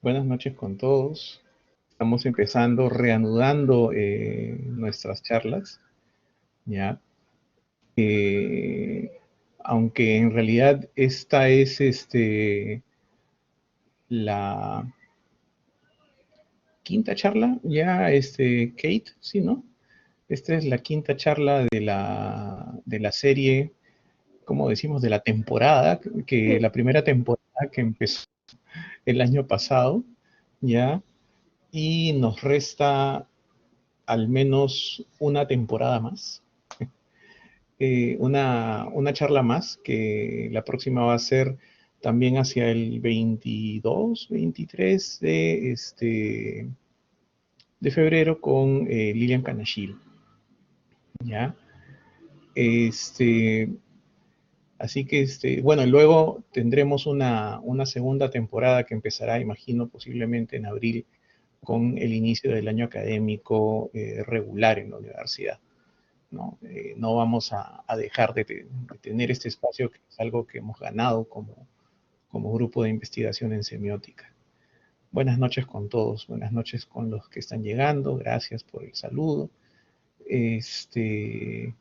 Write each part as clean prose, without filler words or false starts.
Buenas noches con todos. Estamos empezando, reanudando nuestras charlas, ¿ya? Eh, Aunque en realidad esta es la quinta charla, ya, Kate, ¿sí, no? Esta es la quinta charla de la serie, como decimos, de la temporada, que Sí, la primera temporada que empezó el año pasado, ¿ya? Y nos resta al menos una temporada más, una charla más, que la próxima va a ser también hacia el 22, 23 de febrero con Lilian Canachil, ¿ya? Este, Así que, bueno, luego tendremos una segunda temporada que empezará, imagino, posiblemente en abril, con el inicio del año académico regular en la universidad. ¿No? No vamos a dejar de tener este espacio, que es algo que hemos ganado como grupo de investigación en semiótica. Buenas noches con todos, buenas noches con los que están llegando, gracias por el saludo. Este,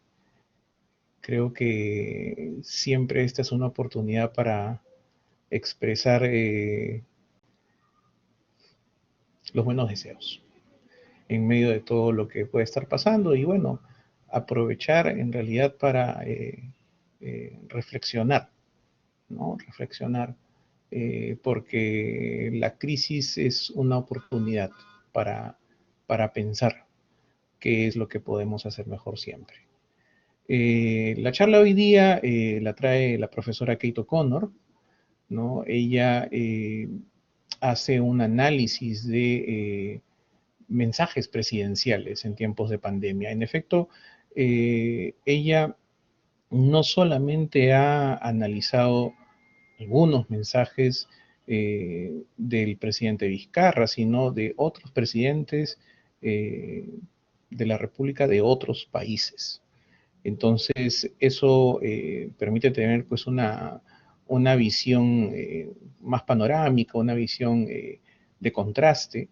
Creo que siempre esta es una oportunidad para expresar los buenos deseos en medio de todo lo que puede estar pasando y bueno, aprovechar en realidad para reflexionar, ¿no? Reflexionar, porque la crisis es una oportunidad para, para pensar qué es lo que podemos hacer mejor siempre. La charla hoy día la trae la profesora Kate O'Connor, ¿no? Ella hace un análisis de mensajes presidenciales en tiempos de pandemia. En efecto, ella no solamente ha analizado algunos mensajes del presidente Vizcarra, sino de otros presidentes eh, de la República de otros países. Entonces, eso permite tener pues una visión más panorámica, una visión de contraste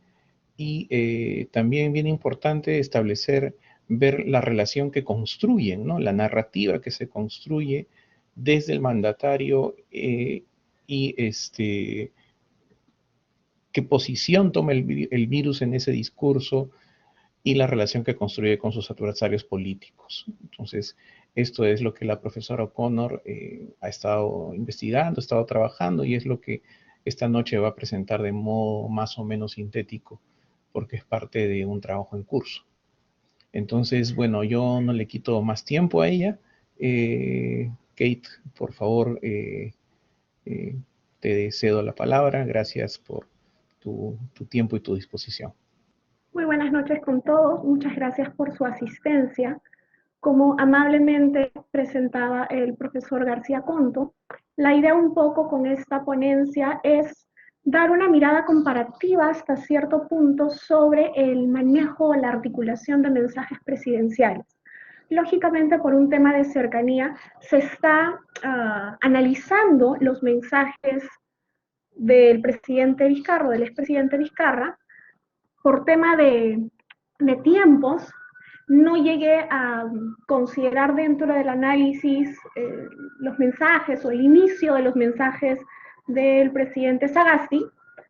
y también bien importante establecer, ver la relación que construyen, ¿no? La narrativa que se construye desde el mandatario y qué posición toma el virus en ese discurso y la relación que construye con sus adversarios políticos. Entonces, esto es lo que la profesora O'Connor ha estado investigando, ha estado trabajando y es lo que esta noche va a presentar de modo más o menos sintético, porque es parte de un trabajo en curso. Entonces, bueno, yo no le quito más tiempo a ella. Kate, por favor, eh, te cedo la palabra. Gracias por tu tiempo y tu disposición. muy buenas noches con todos. Muchas gracias por su asistencia. Como amablemente presentaba el profesor García Conto, la idea un poco con esta ponencia es dar una mirada comparativa hasta cierto punto sobre el manejo o la articulación de mensajes presidenciales. Lógicamente, por un tema de cercanía, se está analizando los mensajes del presidente Vizcarra, del expresidente Vizcarra, por tema de tiempos, no llegué a considerar dentro del análisis los mensajes o el inicio de los mensajes del presidente Sagasti,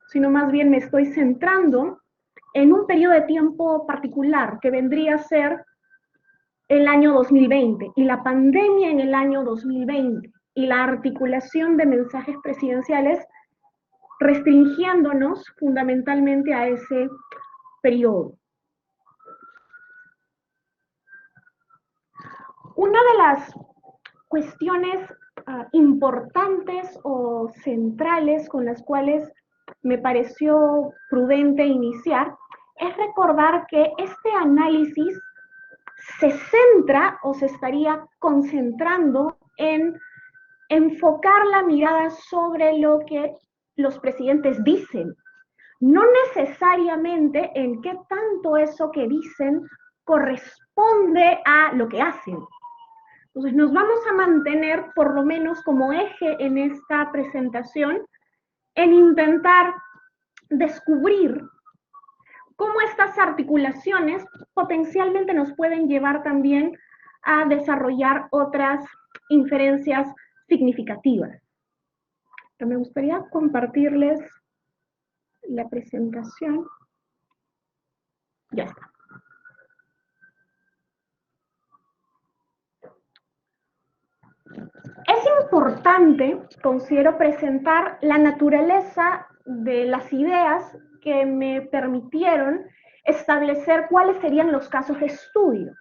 sino más bien me estoy centrando en un periodo de tiempo particular que vendría a ser el año 2020 y la pandemia en el año 2020 y la articulación de mensajes presidenciales restringiéndonos fundamentalmente a ese periodo. Una de las cuestiones importantes o centrales con las cuales me pareció prudente iniciar es recordar que este análisis se centra o se estaría concentrando en enfocar la mirada sobre lo que los presidentes dicen, no necesariamente en qué tanto eso que dicen corresponde a lo que hacen. Entonces nos vamos a mantener por lo menos como eje en esta presentación en intentar descubrir cómo estas articulaciones potencialmente nos pueden llevar también a desarrollar otras inferencias significativas. Pero me gustaría compartirles la presentación. Ya está. Es importante, considero, presentar la naturaleza de las ideas que me permitieron establecer cuáles serían los casos de estudio.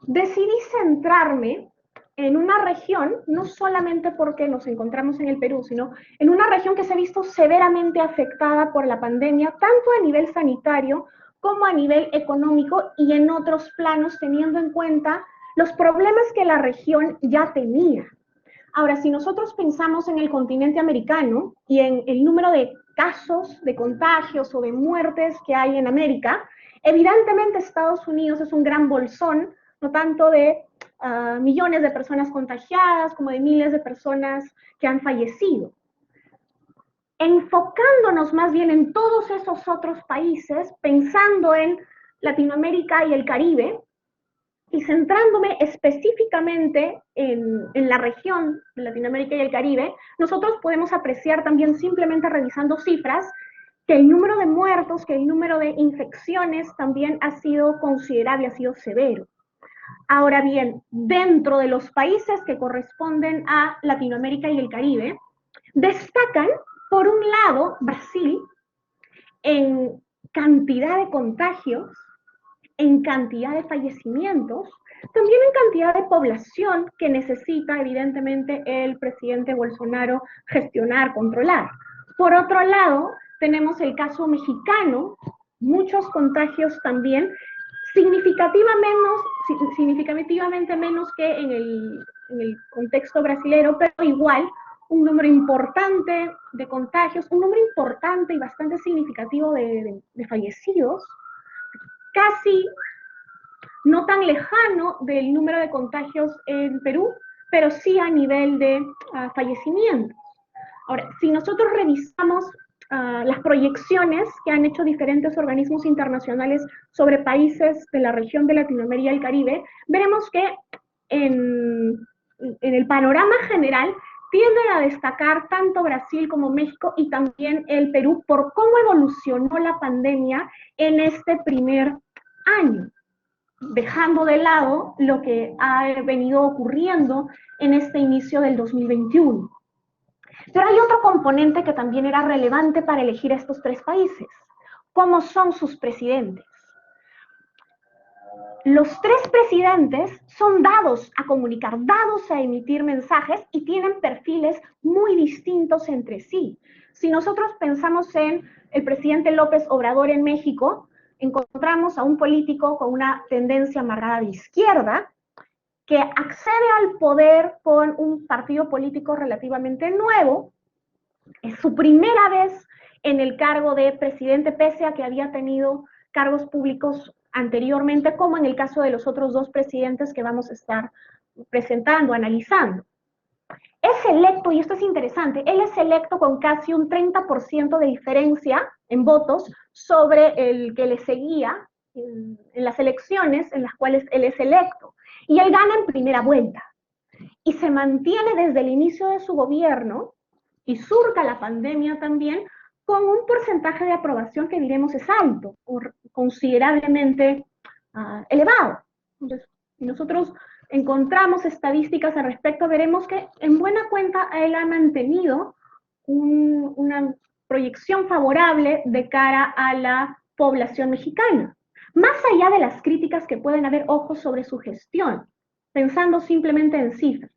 Decidí centrarme en una región, no solamente porque nos encontramos en el Perú, sino en una región que se ha visto severamente afectada por la pandemia, tanto a nivel sanitario como a nivel económico y en otros planos, teniendo en cuenta los problemas que la región ya tenía. Ahora, si nosotros pensamos en el continente americano y en el número de casos, de contagios o de muertes que hay en América, evidentemente Estados Unidos es un gran bolsón, no tanto de millones de personas contagiadas como de miles de personas que han fallecido. Enfocándonos más bien en todos esos otros países, pensando en Latinoamérica y el Caribe, y centrándome específicamente en la región de Latinoamérica y el Caribe, nosotros podemos apreciar también simplemente revisando cifras que el número de muertos, que el número de infecciones también ha sido considerable, ha sido severo. Ahora bien, dentro de los países que corresponden a Latinoamérica y el Caribe, destacan, por un lado, Brasil en cantidad de contagios, en cantidad de fallecimientos, también en cantidad de población que necesita, evidentemente, el presidente Bolsonaro gestionar, controlar. Por otro lado, tenemos el caso mexicano, muchos contagios también, significativamente menos que en el contexto brasilero, pero igual un número importante de contagios, un número importante y bastante significativo de fallecidos, casi no tan lejano del número de contagios en Perú, pero sí a nivel de fallecimientos. Ahora, si nosotros revisamos las proyecciones que han hecho diferentes organismos internacionales sobre países de la región de Latinoamérica y el Caribe, veremos que en el panorama general tienden a destacar tanto Brasil como México y también el Perú por cómo evolucionó la pandemia en este primer año, dejando de lado lo que ha venido ocurriendo en este inicio del 2021. Pero hay otro componente que también era relevante para elegir a estos tres países. ¿Cómo son sus presidentes? Los tres presidentes son dados a comunicar, dados a emitir mensajes y tienen perfiles muy distintos entre sí. Si nosotros pensamos en el presidente López Obrador en México, encontramos a un político con una tendencia marcada de izquierda, que accede al poder con un partido político relativamente nuevo. Es su primera vez en el cargo de presidente, pese a que había tenido cargos públicos anteriormente, como en el caso de los otros dos presidentes que vamos a estar presentando, analizando. Es electo, y esto es interesante, él es electo con casi un 30% de diferencia en votos sobre el que le seguía en las elecciones en las cuales él es electo. Y él gana en primera vuelta. Y se mantiene desde el inicio de su gobierno, y surca la pandemia también, con un porcentaje de aprobación que diremos es alto, o considerablemente elevado. Entonces, si nosotros encontramos estadísticas al respecto, veremos que en buena cuenta él ha mantenido una proyección favorable de cara a la población mexicana. Más allá de las críticas que pueden haber, ojos sobre su gestión, pensando simplemente en cifras.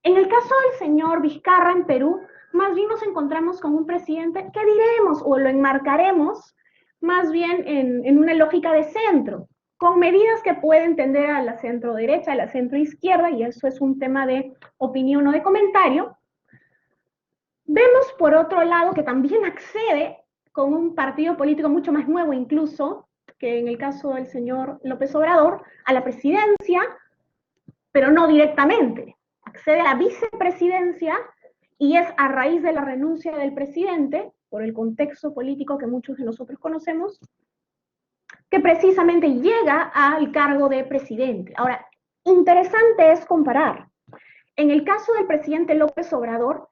En el caso del señor Vizcarra en Perú, más bien nos encontramos con un presidente que diremos o lo enmarcaremos más bien en una lógica de centro, con medidas que pueden tender a la centro derecha, a la centro izquierda, y eso es un tema de opinión o de comentario. Vemos por otro lado que también accede con un partido político mucho más nuevo incluso, que en el caso del señor López Obrador, a la presidencia, pero no directamente. Accede a la vicepresidencia y es a raíz de la renuncia del presidente por el contexto político que muchos de nosotros conocemos, que precisamente llega al cargo de presidente. Ahora, interesante es comparar. En el caso del presidente López Obrador,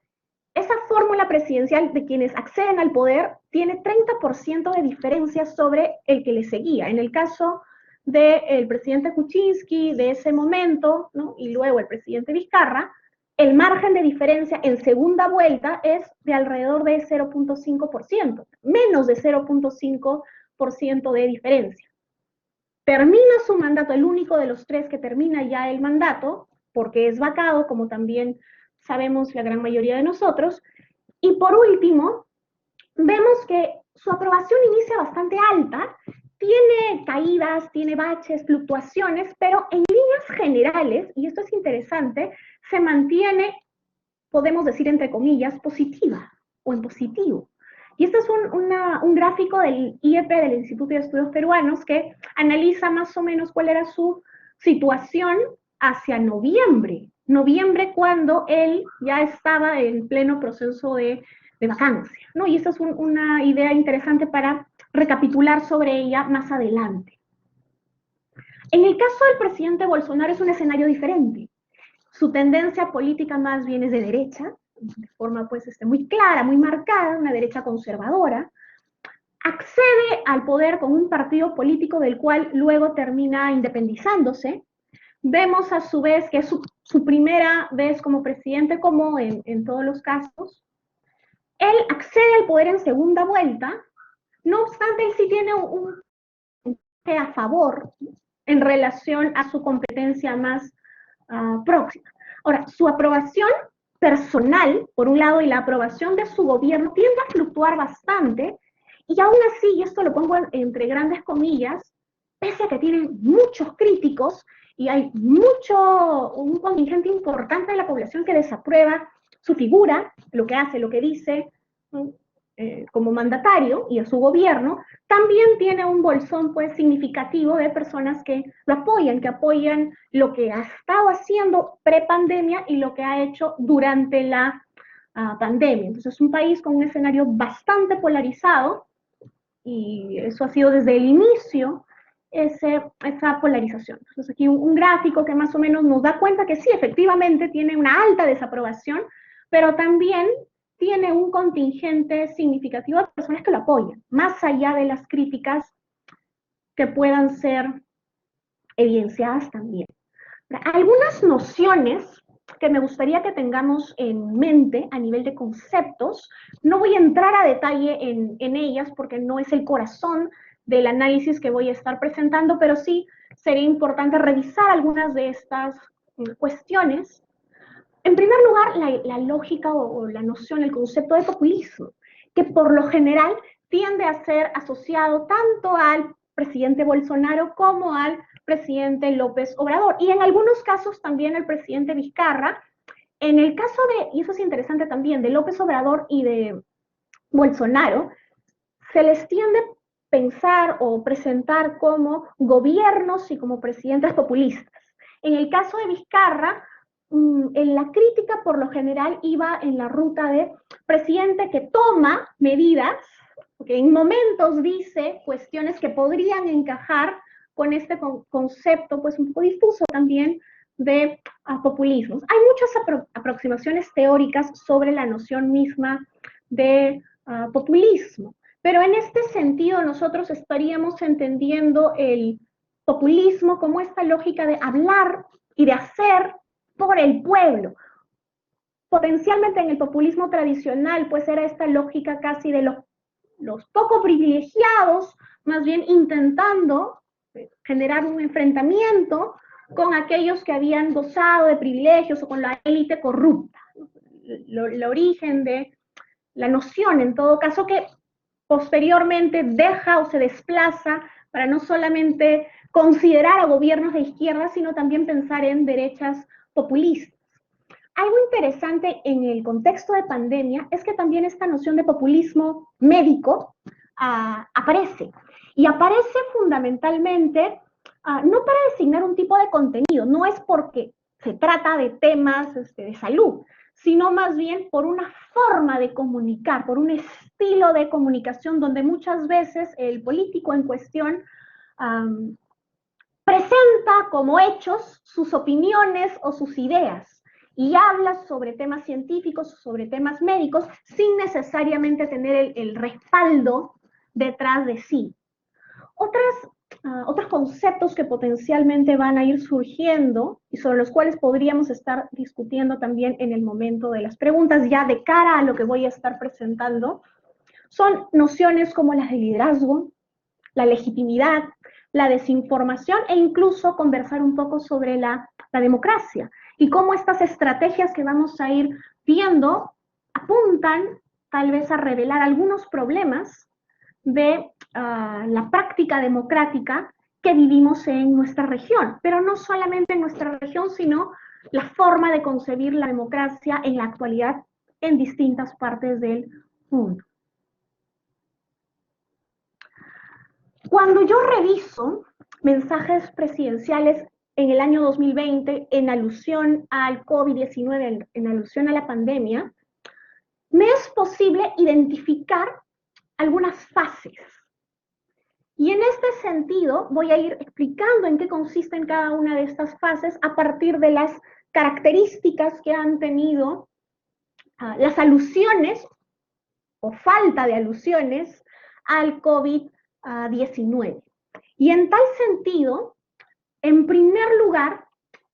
esa fórmula presidencial de quienes acceden al poder tiene 30% de diferencia sobre el que le seguía. En el caso del presidente Kuczynski de ese momento, ¿no? Y luego el presidente Vizcarra, el margen de diferencia en segunda vuelta es de alrededor de 0.5%, menos de 0.5% de diferencia. Termina su mandato, el único de los tres que termina ya el mandato, porque es vacado, como también sabemos la gran mayoría de nosotros. Y por último, vemos que su aprobación inicia bastante alta, tiene caídas, tiene baches, fluctuaciones, pero en líneas generales, y esto es interesante, se mantiene, podemos decir entre comillas, positiva o en positivo. Y este es un gráfico del IEP, del Instituto de Estudios Peruanos, que analiza más o menos cuál era su situación hacia noviembre. Noviembre cuando él ya estaba en pleno proceso de vacancia, ¿no? Y esa es una idea interesante para recapitular sobre ella más adelante. En el caso del presidente Bolsonaro es un escenario diferente. Su tendencia política más bien es de derecha, de forma pues muy clara, muy marcada, una derecha conservadora. Accede al poder con un partido político del cual luego termina independizándose. Vemos a su vez que es su primera vez como presidente, como en todos los casos. Él accede al poder en segunda vuelta, no obstante, él sí tiene un a favor en relación a su competencia más próxima. Ahora, su aprobación personal, por un lado, y la aprobación de su gobierno tiende a fluctuar bastante, y aún así, y esto lo pongo entre grandes comillas, pese a que tiene muchos críticos y hay un contingente importante de la población que desaprueba su figura, lo que hace, lo que dice, como mandatario y a su gobierno, también tiene un bolsón pues significativo de personas que lo apoyan lo que ha estado haciendo pre-pandemia y lo que ha hecho durante la pandemia. Entonces es un país con un escenario bastante polarizado y eso ha sido desde el inicio esa polarización. Entonces aquí un gráfico que más o menos nos da cuenta que sí, efectivamente tiene una alta desaprobación, pero también tiene un contingente significativo de personas que lo apoyan, más allá de las críticas que puedan ser evidenciadas también. Algunas nociones que me gustaría que tengamos en mente a nivel de conceptos, no voy a entrar a detalle en ellas porque no es el corazón del análisis que voy a estar presentando, pero sí sería importante revisar algunas de estas cuestiones. En primer lugar, la lógica o la noción, el concepto de populismo, que por lo general tiende a ser asociado tanto al presidente Bolsonaro como al presidente López Obrador, y en algunos casos también al presidente Vizcarra. En el caso y eso es interesante también, de López Obrador y de Bolsonaro, se les tiende a pensar o presentar como gobiernos y como presidentes populistas. En el caso de Vizcarra, en la crítica por lo general iba en la ruta de presidente que toma medidas, que en momentos dice cuestiones que podrían encajar con este concepto pues un poco difuso también de populismo. Hay muchas aproximaciones teóricas sobre la noción misma de populismo, pero en este sentido nosotros estaríamos entendiendo el populismo como esta lógica de hablar y de hacer por el pueblo. Potencialmente en el populismo tradicional, pues era esta lógica casi de los poco privilegiados, más bien intentando generar un enfrentamiento con aquellos que habían gozado de privilegios o con la élite corrupta. El origen de la noción, en todo caso, que posteriormente deja o se desplaza para no solamente considerar a gobiernos de izquierda, sino también pensar en derechas populistas. Algo interesante en el contexto de pandemia es que también esta noción de populismo médico aparece. Y aparece fundamentalmente no para designar un tipo de contenido, no es porque se trata de temas de salud, sino más bien por una forma de comunicar, por un estilo de comunicación donde muchas veces el político en cuestión presenta como hechos sus opiniones o sus ideas y habla sobre temas científicos, sobre temas médicos, sin necesariamente tener el respaldo detrás de sí. Otros conceptos que potencialmente van a ir surgiendo y sobre los cuales podríamos estar discutiendo también en el momento de las preguntas, ya de cara a lo que voy a estar presentando, son nociones como las de liderazgo, la legitimidad, la desinformación e incluso conversar un poco sobre la democracia y cómo estas estrategias que vamos a ir viendo apuntan tal vez a revelar algunos problemas de la práctica democrática que vivimos en nuestra región, pero no solamente en nuestra región, sino la forma de concebir la democracia en la actualidad en distintas partes del mundo. Cuando yo reviso mensajes presidenciales en el año 2020 en alusión al COVID-19, en alusión a la pandemia, me es posible identificar algunas fases. Y en este sentido voy a ir explicando en qué consisten cada una de estas fases a partir de las características que han tenido las alusiones o falta de alusiones al COVID-19. Y en tal sentido, en primer lugar,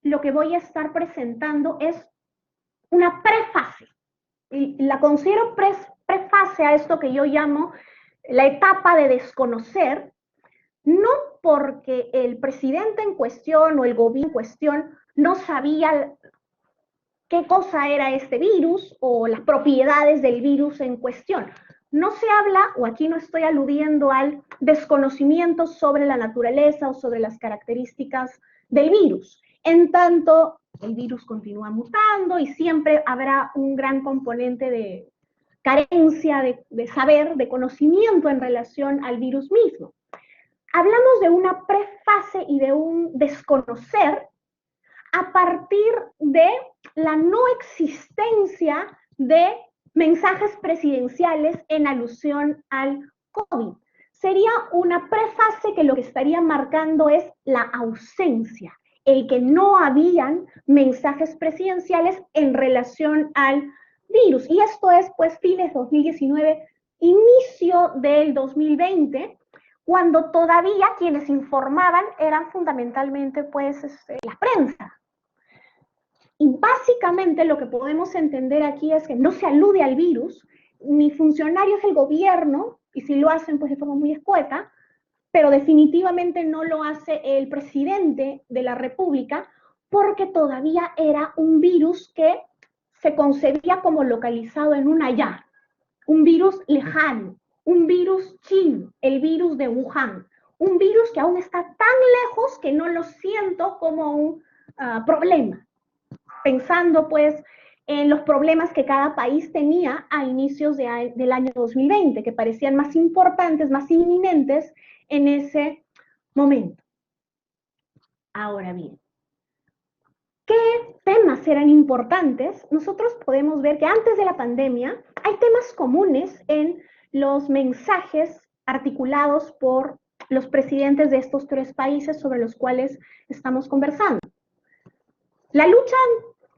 lo que voy a estar presentando es una prefase. Y la considero prefase a esto que yo llamo la etapa de desconocer, no porque el presidente en cuestión o el gobierno en cuestión no sabía qué cosa era este virus o las propiedades del virus en cuestión. No se habla, o aquí no estoy aludiendo al desconocimiento sobre la naturaleza o sobre las características del virus. En tanto, el virus continúa mutando y siempre habrá un gran componente de carencia de saber, de conocimiento en relación al virus mismo. Hablamos de una prefase y de un desconocer a partir de la no existencia de mensajes presidenciales en alusión al COVID. Sería una prefase que lo que estaría marcando es la ausencia, el que no habían mensajes presidenciales en relación al virus. Y esto es, pues, fines 2019, inicio del 2020, cuando todavía quienes informaban eran fundamentalmente, pues, la prensa. Y básicamente lo que podemos entender aquí es que no se alude al virus, ni funcionarios del gobierno, y si lo hacen pues de forma muy escueta, pero definitivamente no lo hace el presidente de la República, porque todavía era un virus que se concebía como localizado en un allá, un virus lejano, un virus chino, el virus de Wuhan, un virus que aún está tan lejos que no lo siento como un problema, pensando pues en los problemas que cada país tenía a inicios del año 2020, que parecían más importantes, más inminentes en ese momento. Ahora bien, ¿qué temas eran importantes? Nosotros podemos ver que antes de la pandemia hay temas comunes en los mensajes articulados por los presidentes de estos tres países sobre los cuales estamos conversando. La lucha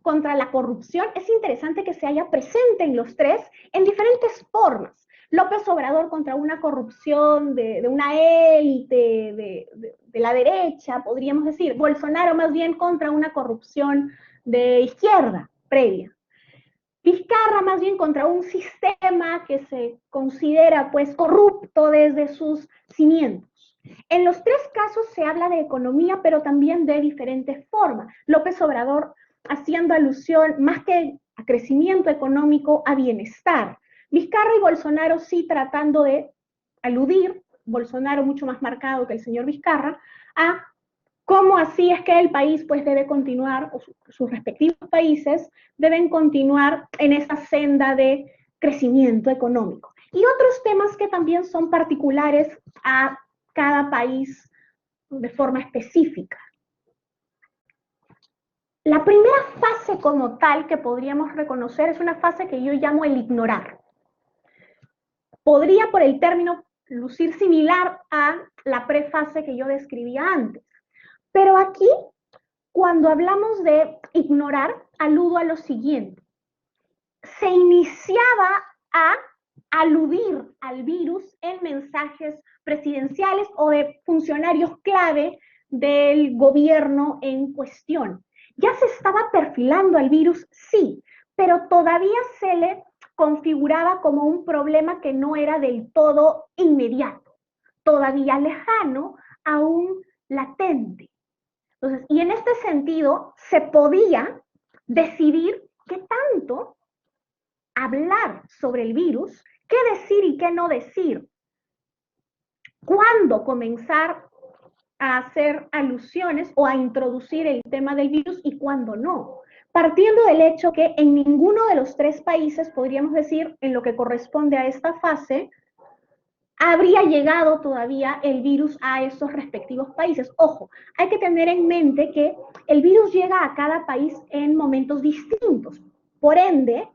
contra la corrupción es interesante que se haya presente en los tres en diferentes formas. López Obrador contra una corrupción de una élite de la derecha, podríamos decir. Bolsonaro más bien contra una corrupción de izquierda previa. Vizcarra más bien contra un sistema que se considera pues corrupto desde sus cimientos. En los tres casos se habla de economía, pero también de diferentes formas. López Obrador haciendo alusión más que a crecimiento económico, a bienestar. Vizcarra y Bolsonaro sí tratando de aludir, Bolsonaro mucho más marcado que el señor Vizcarra, a cómo así es que el país pues debe continuar, o sus respectivos países deben continuar en esta senda de crecimiento económico. Y otros temas que también son particulares a cada país de forma específica. La primera fase como tal que podríamos reconocer es una fase que yo llamo el ignorar. Podría por el término lucir similar a la prefase que yo describía antes. Pero aquí, cuando hablamos de ignorar, aludo a lo siguiente. Se iniciaba a aludir al virus en mensajes presidenciales o de funcionarios clave del gobierno en cuestión. Ya se estaba perfilando al virus, sí, pero todavía se le configuraba como un problema que no era del todo inmediato, todavía lejano, aún latente. Entonces, y en este sentido, se podía decidir qué tanto hablar sobre el virus, qué decir y qué no decir, cuándo comenzar a hacer alusiones o a introducir el tema del virus y cuándo no. Partiendo del hecho que en ninguno de los tres países, podríamos decir, en lo que corresponde a esta fase, habría llegado todavía el virus a esos respectivos países. Ojo, hay que tener en mente que el virus llega a cada país en momentos distintos. Por ende,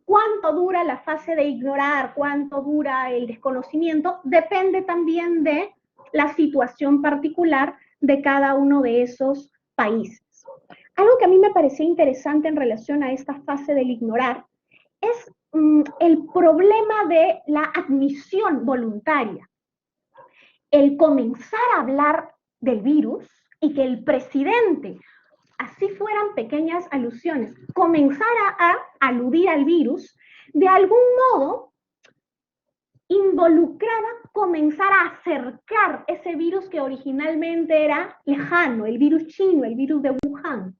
cuánto dura la fase de ignorar, cuánto dura el desconocimiento, depende también de la situación particular de cada uno de esos países. Algo que a mí me parecía interesante en relación a esta fase del ignorar es el problema de la admisión voluntaria. El comenzar a hablar del virus y que el presidente, así fueran pequeñas alusiones, comenzara a aludir al virus, de algún modo involucraba comenzar a acercar ese virus que originalmente era lejano, el virus chino, el virus de Wuhan,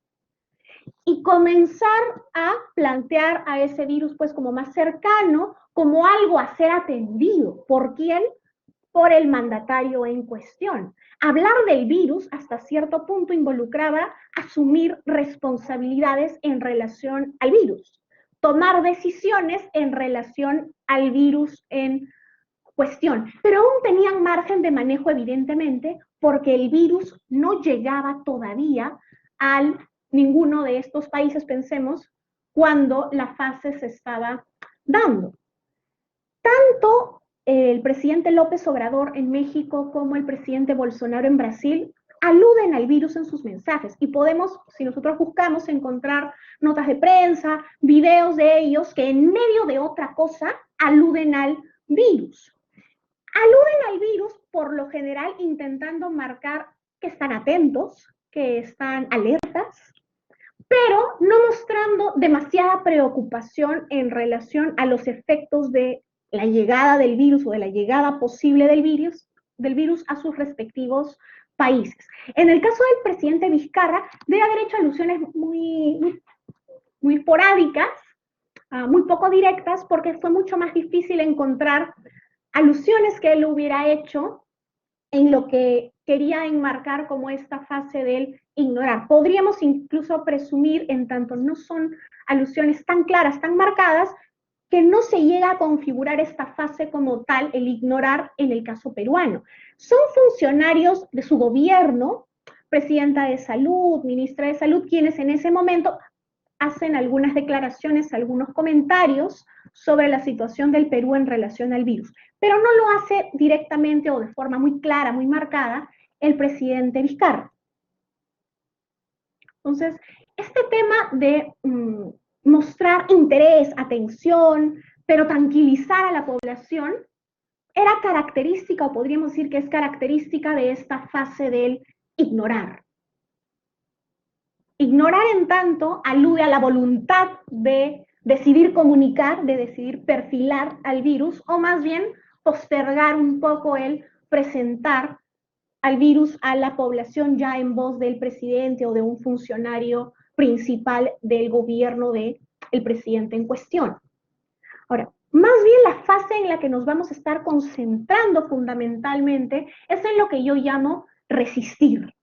y comenzar a plantear a ese virus pues como más cercano, como algo a ser atendido. ¿Por quién? Por el mandatario en cuestión. Hablar del virus hasta cierto punto involucraba asumir responsabilidades en relación al virus, tomar decisiones en relación al virus en cuestión, pero aún tenían margen de manejo evidentemente porque el virus no llegaba todavía al ninguno de estos países, pensemos, cuando la fase se estaba dando. Tanto el presidente López Obrador en México como el presidente Bolsonaro en Brasil aluden al virus en sus mensajes y podemos, si nosotros buscamos, encontrar notas de prensa, videos de ellos que en medio de otra cosa aluden al virus. Aluden al virus por lo general intentando marcar que están atentos, que están alertas, pero no mostrando demasiada preocupación en relación a los efectos de la llegada del virus o de la llegada posible del virus a sus respectivos países. En el caso del presidente Vizcarra, debe haber hecho alusiones muy esporádicas, muy poco directas, porque fue mucho más difícil encontrar alusiones que él hubiera hecho en lo que quería enmarcar como esta fase del ignorar. Podríamos incluso presumir, en tanto no son alusiones tan claras, tan marcadas, que no se llega a configurar esta fase como tal, el ignorar en el caso peruano. Son funcionarios de su gobierno, presidenta de salud, ministra de salud, quienes en ese momento hacen algunas declaraciones, algunos comentarios sobre la situación del Perú en relación al virus, pero no lo hace directamente o de forma muy clara, muy marcada, el presidente Vizcarra. Entonces, este tema de mostrar interés, atención, pero tranquilizar a la población, era característica, o podríamos decir que es característica de esta fase del ignorar. Ignorar, en tanto, alude a la voluntad de decidir comunicar, de decidir perfilar al virus, o más bien postergar un poco el presentar al virus a la población ya en voz del presidente o de un funcionario principal del gobierno del presidente en cuestión. Ahora, más bien la fase en la que nos vamos a estar concentrando fundamentalmente es en lo que yo llamo resistir.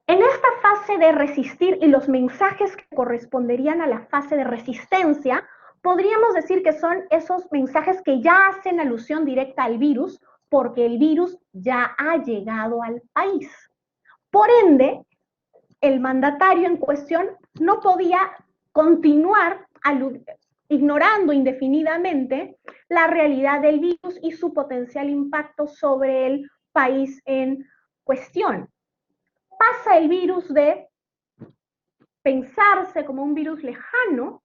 En esta fase de resistir y los mensajes que corresponderían a la fase de resistencia, podríamos decir que son esos mensajes que ya hacen alusión directa al virus, porque el virus ya ha llegado al país. Por ende, el mandatario en cuestión no podía continuar ignorando indefinidamente la realidad del virus y su potencial impacto sobre el país en cuestión. Pasa el virus de pensarse como un virus lejano,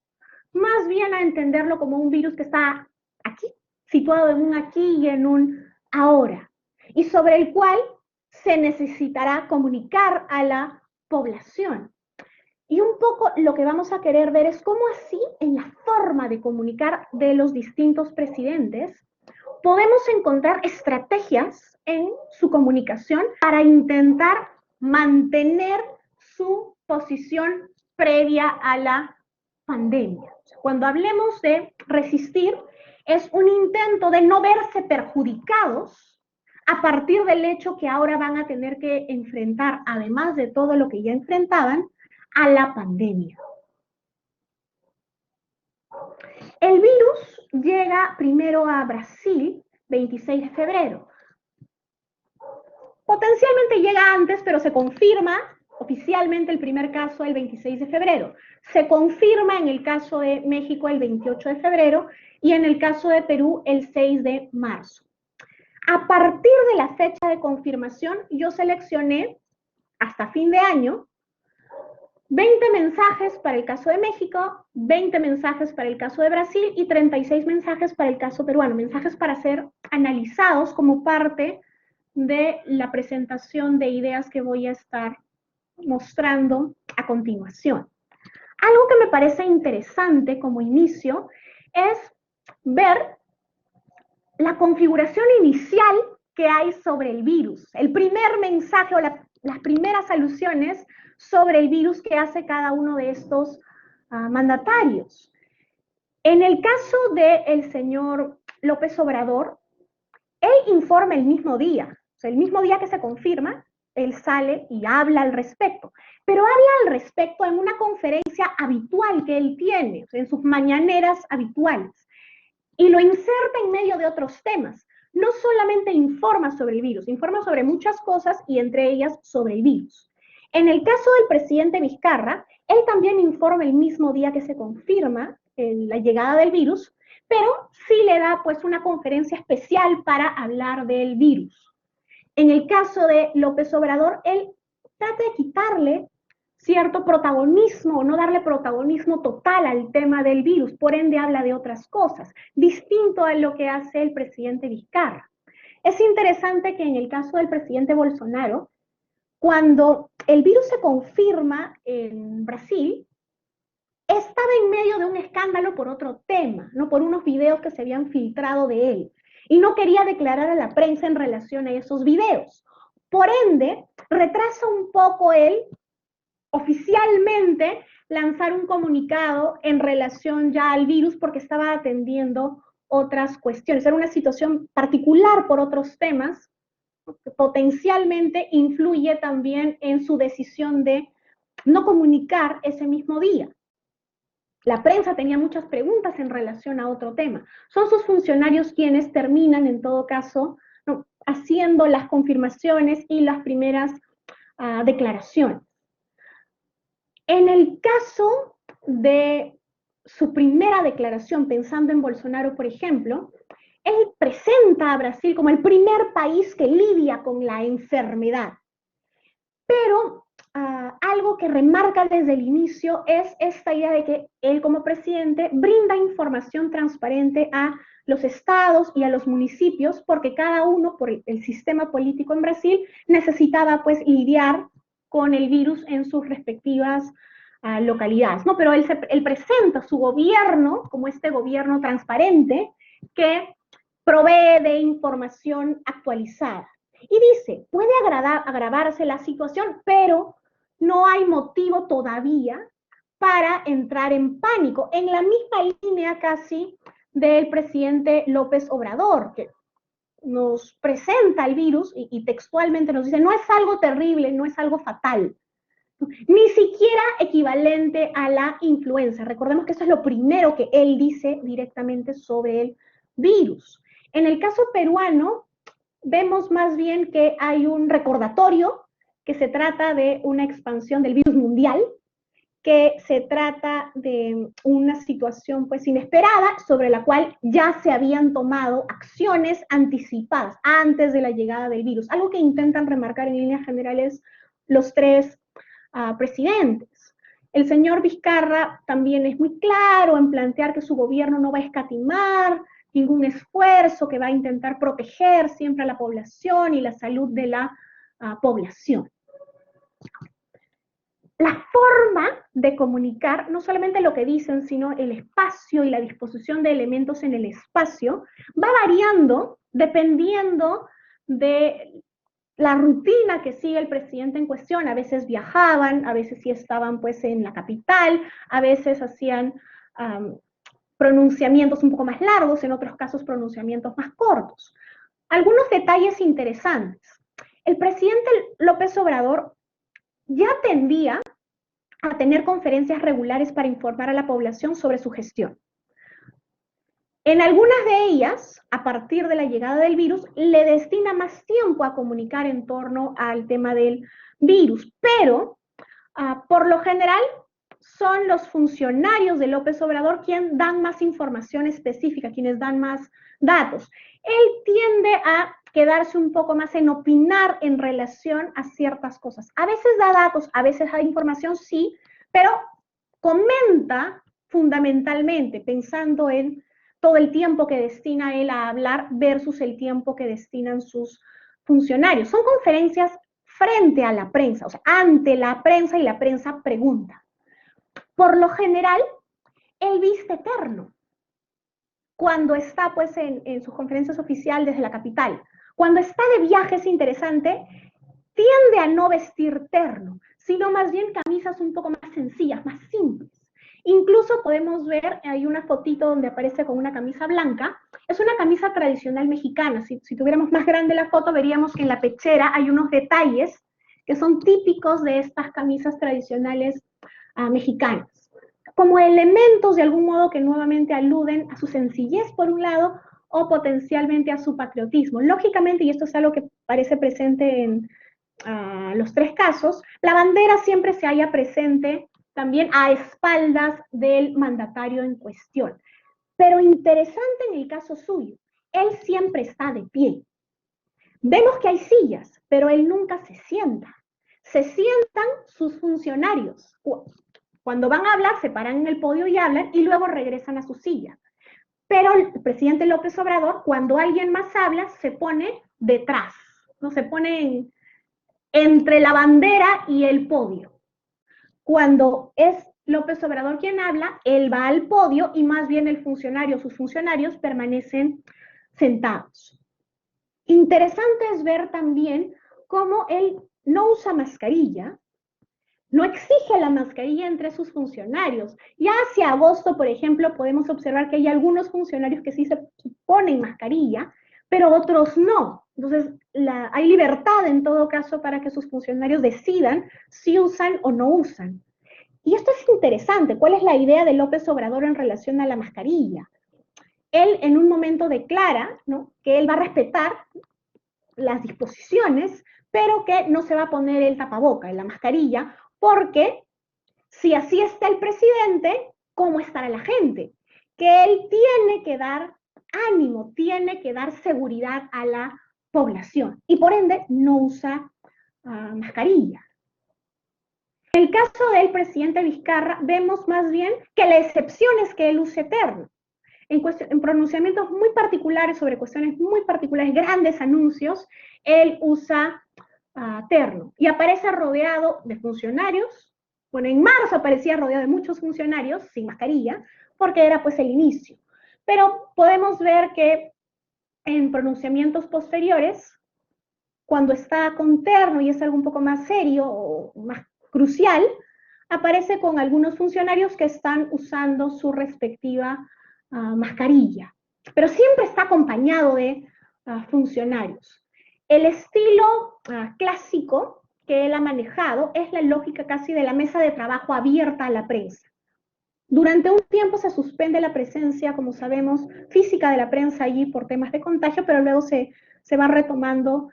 más bien a entenderlo como un virus que está aquí, situado en un aquí y en un ahora, y sobre el cual se necesitará comunicar a la población. Y un poco lo que vamos a querer ver es cómo así, en la forma de comunicar de los distintos presidentes, podemos encontrar estrategias en su comunicación para intentar mantener su posición previa a la pandemia. Cuando hablemos de resistir, es un intento de no verse perjudicados a partir del hecho que ahora van a tener que enfrentar, además de todo lo que ya enfrentaban, a la pandemia. El virus llega primero a Brasil, 26 de febrero. Potencialmente llega antes, pero se confirma oficialmente el primer caso el 26 de febrero. Se confirma en el caso de México el 28 de febrero y en el caso de Perú el 6 de marzo. A partir de la fecha de confirmación, yo seleccioné hasta fin de año 20 mensajes para el caso de México, 20 mensajes para el caso de Brasil y 36 mensajes para el caso peruano, mensajes para ser analizados como parte de la presentación de ideas que voy a estar mostrando a continuación. Algo que me parece interesante como inicio es ver la configuración inicial que hay sobre el virus, el primer mensaje o las primeras alusiones sobre el virus que hace cada uno de estos mandatarios. En el caso del señor López Obrador, él informa el mismo día, o sea, el mismo día que se confirma, él sale y habla al respecto, pero habla al respecto en una conferencia habitual que él tiene, o sea, en sus mañaneras habituales, y lo inserta en medio de otros temas. No solamente informa sobre el virus, informa sobre muchas cosas y entre ellas sobre el virus. En el caso del presidente Vizcarra, él también informa el mismo día que se confirma la llegada del virus, pero sí le da pues una conferencia especial para hablar del virus. En el caso de López Obrador, él trata de quitarle cierto protagonismo, no darle protagonismo total al tema del virus, por ende habla de otras cosas, distinto a lo que hace el presidente Vizcarra. Es interesante que en el caso del presidente Bolsonaro, cuando el virus se confirma en Brasil, estaba en medio de un escándalo por otro tema, ¿no? Por unos videos que se habían filtrado de él, y no quería declarar a la prensa en relación a esos videos. Por ende, retrasa un poco él oficialmente lanzar un comunicado en relación ya al virus porque estaba atendiendo otras cuestiones. Era una situación particular por otros temas que potencialmente influye también en su decisión de no comunicar ese mismo día. La prensa tenía muchas preguntas en relación a otro tema. Son sus funcionarios quienes terminan, en todo caso, ¿no?, haciendo las confirmaciones y las primeras declaraciones. En el caso de su primera declaración, pensando en Bolsonaro, por ejemplo, él presenta a Brasil como el primer país que lidia con la enfermedad. Pero algo que remarca desde el inicio es esta idea de que él como presidente brinda información transparente a los estados y a los municipios, porque cada uno, por el sistema político en Brasil, necesitaba pues lidiar con el virus en sus respectivas localidades, ¿no? Pero él presenta su gobierno como este gobierno transparente que provee de información actualizada. Y dice, puede agravarse la situación, pero no hay motivo todavía para entrar en pánico, en la misma línea casi del presidente López Obrador, que nos presenta el virus y textualmente nos dice, no es algo terrible, no es algo fatal, ni siquiera equivalente a la influenza. Recordemos que eso es lo primero que él dice directamente sobre el virus. En el caso peruano, vemos más bien que hay un recordatorio que se trata de una expansión del virus mundial, que se trata de una situación pues inesperada sobre la cual ya se habían tomado acciones anticipadas antes de la llegada del virus, algo que intentan remarcar en líneas generales los tres presidentes. El señor Vizcarra también es muy claro en plantear que su gobierno no va a escatimar ningún esfuerzo, que va a intentar proteger siempre a la población y la salud de la población. La forma de comunicar, no solamente lo que dicen, sino el espacio y la disposición de elementos en el espacio, va variando dependiendo de la rutina que sigue el presidente en cuestión. A veces viajaban, a veces sí estaban pues en la capital, a veces hacían pronunciamientos un poco más largos, en otros casos pronunciamientos más cortos. Algunos detalles interesantes. El presidente López Obrador ya tendía a tener conferencias regulares para informar a la población sobre su gestión. En algunas de ellas, a partir de la llegada del virus, le destina más tiempo a comunicar en torno al tema del virus, pero por lo general son los funcionarios de López Obrador quienes dan más información específica, quienes dan más datos. Él tiende a quedarse un poco más en opinar en relación a ciertas cosas. A veces da datos, a veces da información, sí, pero comenta fundamentalmente pensando en todo el tiempo que destina él a hablar versus el tiempo que destinan sus funcionarios. Son conferencias frente a la prensa, o sea, ante la prensa y la prensa pregunta. Por lo general, él viste terno cuando está pues en sus conferencias oficiales desde la capital. Cuando está de viaje, es interesante, tiende a no vestir terno, sino más bien camisas un poco más sencillas, más simples. Incluso podemos ver, hay una fotito donde aparece con una camisa blanca, es una camisa tradicional mexicana. Si tuviéramos más grande la foto, veríamos que en la pechera hay unos detalles que son típicos de estas camisas tradicionales mexicanas, como elementos de algún modo que nuevamente aluden a su sencillez por un lado o potencialmente a su patriotismo. Lógicamente, y esto es algo que parece presente en los tres casos, la bandera siempre se halla presente también a espaldas del mandatario en cuestión. Pero interesante en el caso suyo, él siempre está de pie. Vemos que hay sillas, pero él nunca se sienta. Se sientan sus funcionarios. Cuando van a hablar, se paran en el podio y hablan y luego regresan a su silla. Pero el presidente López Obrador, cuando alguien más habla, se pone detrás, ¿no? Se pone entre la bandera y el podio. Cuando es López Obrador quien habla, él va al podio y más bien el funcionario, sus funcionarios permanecen sentados. Interesante es ver también cómo él no usa mascarilla, no exige la mascarilla entre sus funcionarios. Ya hacia agosto, por ejemplo, podemos observar que hay algunos funcionarios que sí se ponen mascarilla, pero otros no. Entonces, hay libertad en todo caso para que sus funcionarios decidan si usan o no usan. Y esto es interesante. ¿Cuál es la idea de López Obrador en relación a la mascarilla? Él en un momento declara, ¿no?, que él va a respetar las disposiciones, pero que no se va a poner el tapaboca, la mascarilla, porque si así está el presidente, ¿cómo estará la gente? Que él tiene que dar ánimo, tiene que dar seguridad a la población y por ende no usa mascarilla. En el caso del presidente Vizcarra, vemos más bien que la excepción es que él use terno. En pronunciamientos muy particulares sobre cuestiones muy particulares, grandes anuncios, él usa terno y aparece rodeado de funcionarios. Bueno, en marzo aparecía rodeado de muchos funcionarios sin mascarilla, porque era pues el inicio. Pero podemos ver que en pronunciamientos posteriores, cuando está con terno y es algo un poco más serio o más crucial, aparece con algunos funcionarios que están usando su respectiva mascarilla. Pero siempre está acompañado de funcionarios. El estilo clásico que él ha manejado es la lógica casi de la mesa de trabajo abierta a la prensa. Durante un tiempo se suspende la presencia, como sabemos, física de la prensa allí por temas de contagio, pero luego se va retomando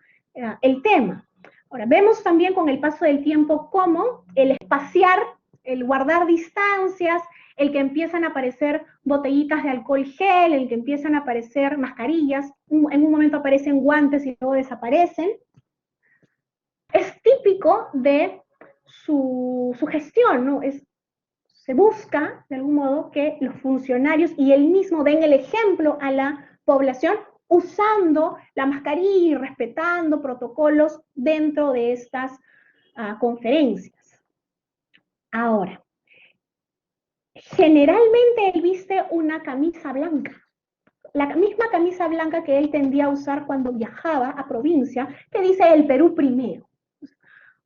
el tema. Ahora, vemos también con el paso del tiempo cómo el espaciar, el guardar distancias, el que empiezan a aparecer botellitas de alcohol gel, el que empiezan a aparecer mascarillas, en un momento aparecen guantes y luego desaparecen, es típico de su gestión, ¿no? Se busca, de algún modo, que los funcionarios y él mismo den el ejemplo a la población usando la mascarilla y respetando protocolos dentro de estas conferencias. Ahora, generalmente él viste una camisa blanca, la misma camisa blanca que él tendía a usar cuando viajaba a provincia, que dice el Perú primero.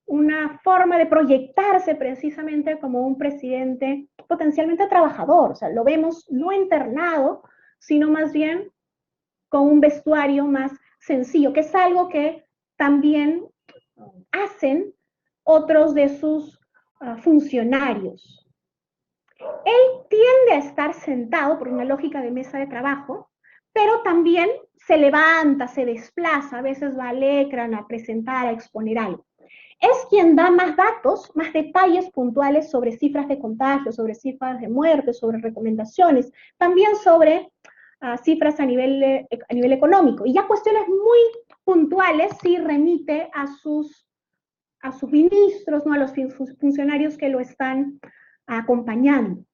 Una forma de proyectarse precisamente como un presidente potencialmente trabajador, o sea, lo vemos no internado, sino más bien con un vestuario más sencillo, que es algo que también hacen otros de sus funcionarios. Él tiende a estar sentado por una lógica de mesa de trabajo, pero también se levanta, se desplaza, a veces va al ecran a presentar, a exponer algo. Es quien da más datos, más detalles puntuales sobre cifras de contagio, sobre cifras de muerte, sobre recomendaciones, también sobre cifras a nivel económico. Y ya cuestiones muy puntuales sí remite a sus ministros, ¿no? A los funcionarios que lo están acompañando.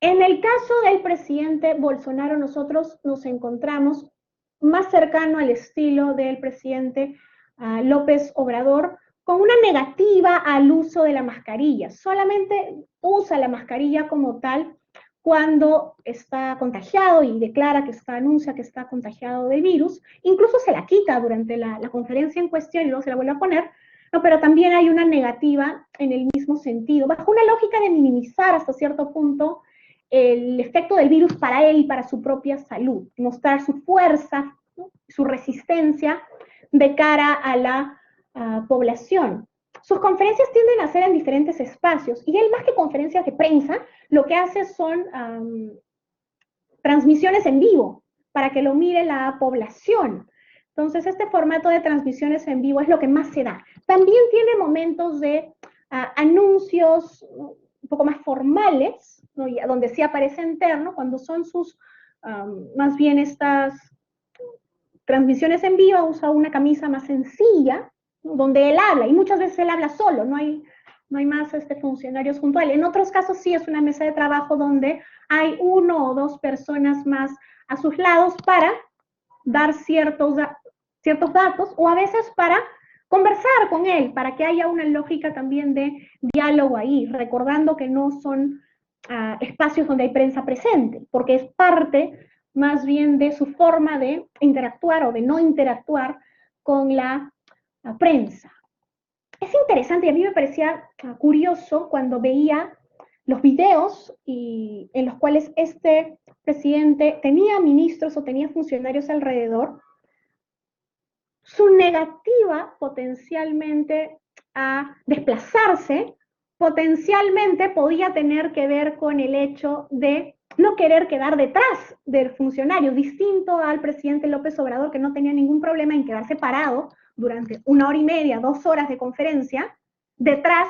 En el caso del presidente Bolsonaro, nosotros nos encontramos más cercano al estilo del presidente López Obrador, con una negativa al uso de la mascarilla. Solamente usa la mascarilla como tal cuando está contagiado y declara que anuncia que está contagiado del virus. Incluso se la quita durante la conferencia en cuestión y luego se la vuelve a poner. No, pero también hay una negativa en el mismo sentido, bajo una lógica de minimizar hasta cierto punto el efecto del virus para él y para su propia salud, mostrar su fuerza, ¿no? Su resistencia de cara a la población. Sus conferencias tienden a ser en diferentes espacios y él, más que conferencias de prensa, lo que hace son transmisiones en vivo para que lo mire la población. Entonces, este formato de transmisiones en vivo es lo que más se da. También tiene momentos de anuncios un poco más formales, ¿no? Donde sí aparece interno, cuando son sus, más bien estas transmisiones en vivo, usa una camisa más sencilla, ¿no? Donde él habla, y muchas veces él habla solo, no hay más funcionarios junto a él. En otros casos sí es una mesa de trabajo donde hay uno o dos personas más a sus lados para dar ciertos datos, o a veces para conversar con él, para que haya una lógica también de diálogo ahí, recordando que no son espacios donde hay prensa presente, porque es parte más bien de su forma de interactuar o de no interactuar con la prensa. Es interesante y a mí me parecía curioso cuando veía los videos en los cuales este presidente tenía ministros o tenía funcionarios alrededor, su negativa potencialmente a desplazarse, potencialmente podía tener que ver con el hecho de no querer quedar detrás del funcionario, distinto al presidente López Obrador, que no tenía ningún problema en quedarse parado durante 1 hora y media, 2 horas de conferencia, detrás,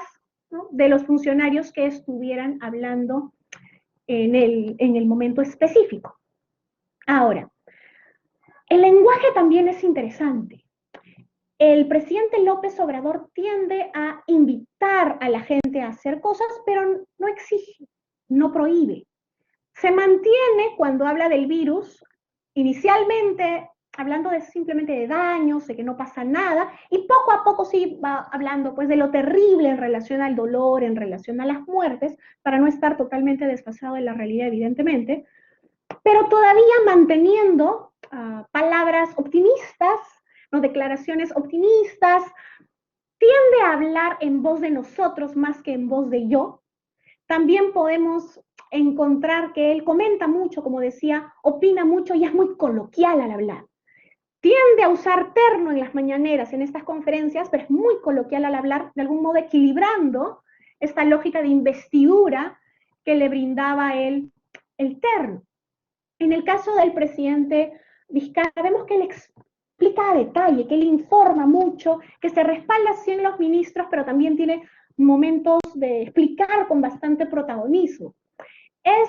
¿no?, de los funcionarios que estuvieran hablando en el momento específico. Ahora, el lenguaje también es interesante. El presidente López Obrador tiende a invitar a la gente a hacer cosas, pero no exige, no prohíbe. Se mantiene cuando habla del virus, inicialmente hablando simplemente de daños, de que no pasa nada, y poco a poco sí va hablando pues de lo terrible en relación al dolor, en relación a las muertes, para no estar totalmente desfasado de la realidad, evidentemente, pero todavía manteniendo palabras optimistas, ¿no?, declaraciones optimistas, tiende a hablar en voz de nosotros más que en voz de yo. También podemos encontrar que él comenta mucho, como decía, opina mucho y es muy coloquial al hablar. Tiende a usar terno en las mañaneras, en estas conferencias, pero es muy coloquial al hablar, de algún modo equilibrando esta lógica de investidura que le brindaba él el terno. En el caso del presidente Vizcarra, vemos que él explica a detalle, que él informa mucho, que se respalda así en los ministros, pero también tiene momentos de explicar con bastante protagonismo. Es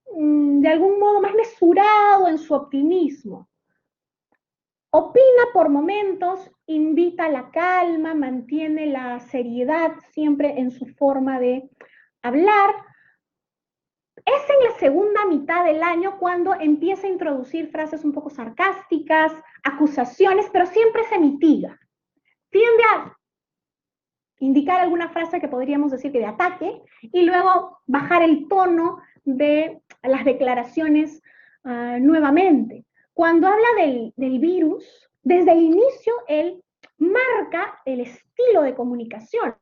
de algún modo más mesurado en su optimismo. Opina por momentos, invita a la calma, mantiene la seriedad siempre en su forma de hablar. Es en la segunda mitad del año cuando empieza a introducir frases un poco sarcásticas, acusaciones, pero siempre se mitiga. Tiende a indicar alguna frase que podríamos decir que de ataque y luego bajar el tono de las declaraciones nuevamente. Cuando habla del virus, desde el inicio él marca el estilo de comunicación.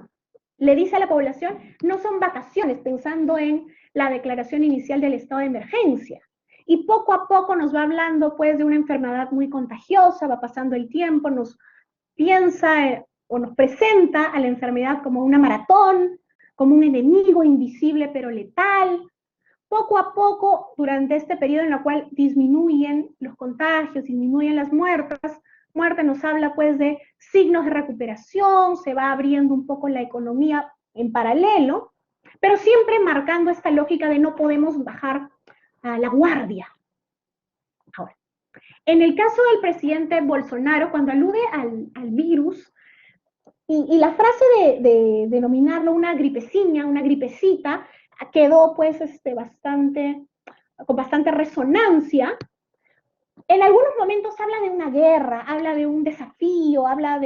Le dice a la población, no son vacaciones, pensando en la declaración inicial del estado de emergencia. Y poco a poco nos va hablando pues de una enfermedad muy contagiosa, va pasando el tiempo, nos piensa o nos presenta a la enfermedad como una maratón, como un enemigo invisible pero letal. Poco a poco, durante este periodo en el cual disminuyen los contagios, disminuyen las muertes, nos habla pues de signos de recuperación, se va abriendo un poco la economía en paralelo, pero siempre marcando esta lógica de no podemos bajar a la guardia. Ahora, en el caso del presidente Bolsonaro, cuando alude al virus, y la frase de denominarlo una gripecina, una gripecita, quedó pues con bastante resonancia. En algunos momentos habla de una guerra, habla de un desafío, habla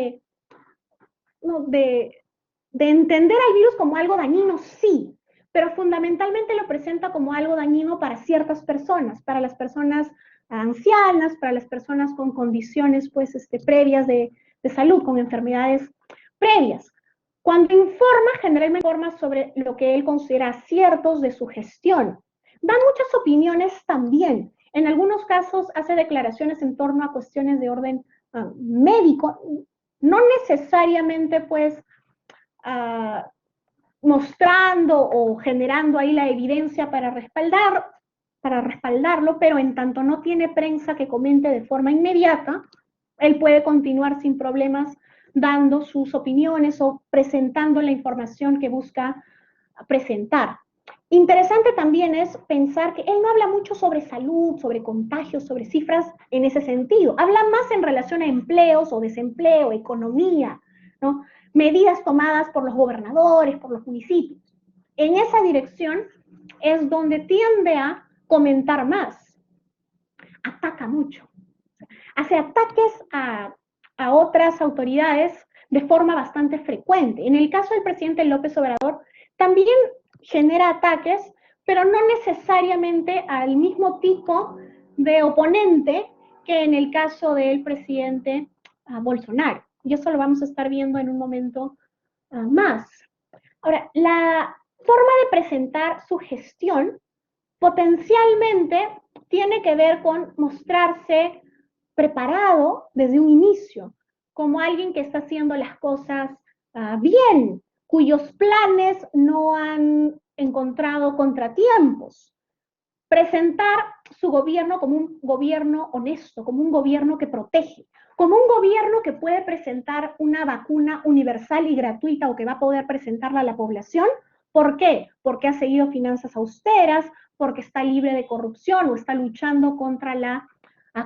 no, de entender al virus como algo dañino, sí, pero fundamentalmente lo presenta como algo dañino para ciertas personas, para las personas ancianas, para las personas con condiciones pues, previas de salud, con enfermedades previas. Cuando informa, generalmente informa sobre lo que él considera aciertos de su gestión. Da muchas opiniones también. En algunos casos hace declaraciones en torno a cuestiones de orden médico, no necesariamente pues mostrando o generando ahí la evidencia para respaldarlo, pero en tanto no tiene prensa que comente de forma inmediata, él puede continuar sin problemas dando sus opiniones o presentando la información que busca presentar. Interesante también es pensar que él no habla mucho sobre salud, sobre contagios, sobre cifras en ese sentido. Habla más en relación a empleos o desempleo, economía, ¿no? Medidas tomadas por los gobernadores, por los municipios. En esa dirección es donde tiende a comentar más. Ataca mucho. Hace ataques a otras autoridades de forma bastante frecuente. En el caso del presidente López Obrador, también genera ataques, pero no necesariamente al mismo tipo de oponente que en el caso del presidente Bolsonaro. Y eso lo vamos a estar viendo en un momento más. Ahora, la forma de presentar su gestión potencialmente tiene que ver con mostrarse preparado desde un inicio, como alguien que está haciendo las cosas bien, cuyos planes no han encontrado contratiempos. Presentar su gobierno como un gobierno honesto, como un gobierno que protege, como un gobierno que puede presentar una vacuna universal y gratuita o que va a poder presentarla a la población. ¿Por qué? Porque ha seguido finanzas austeras, porque está libre de corrupción o está luchando contra la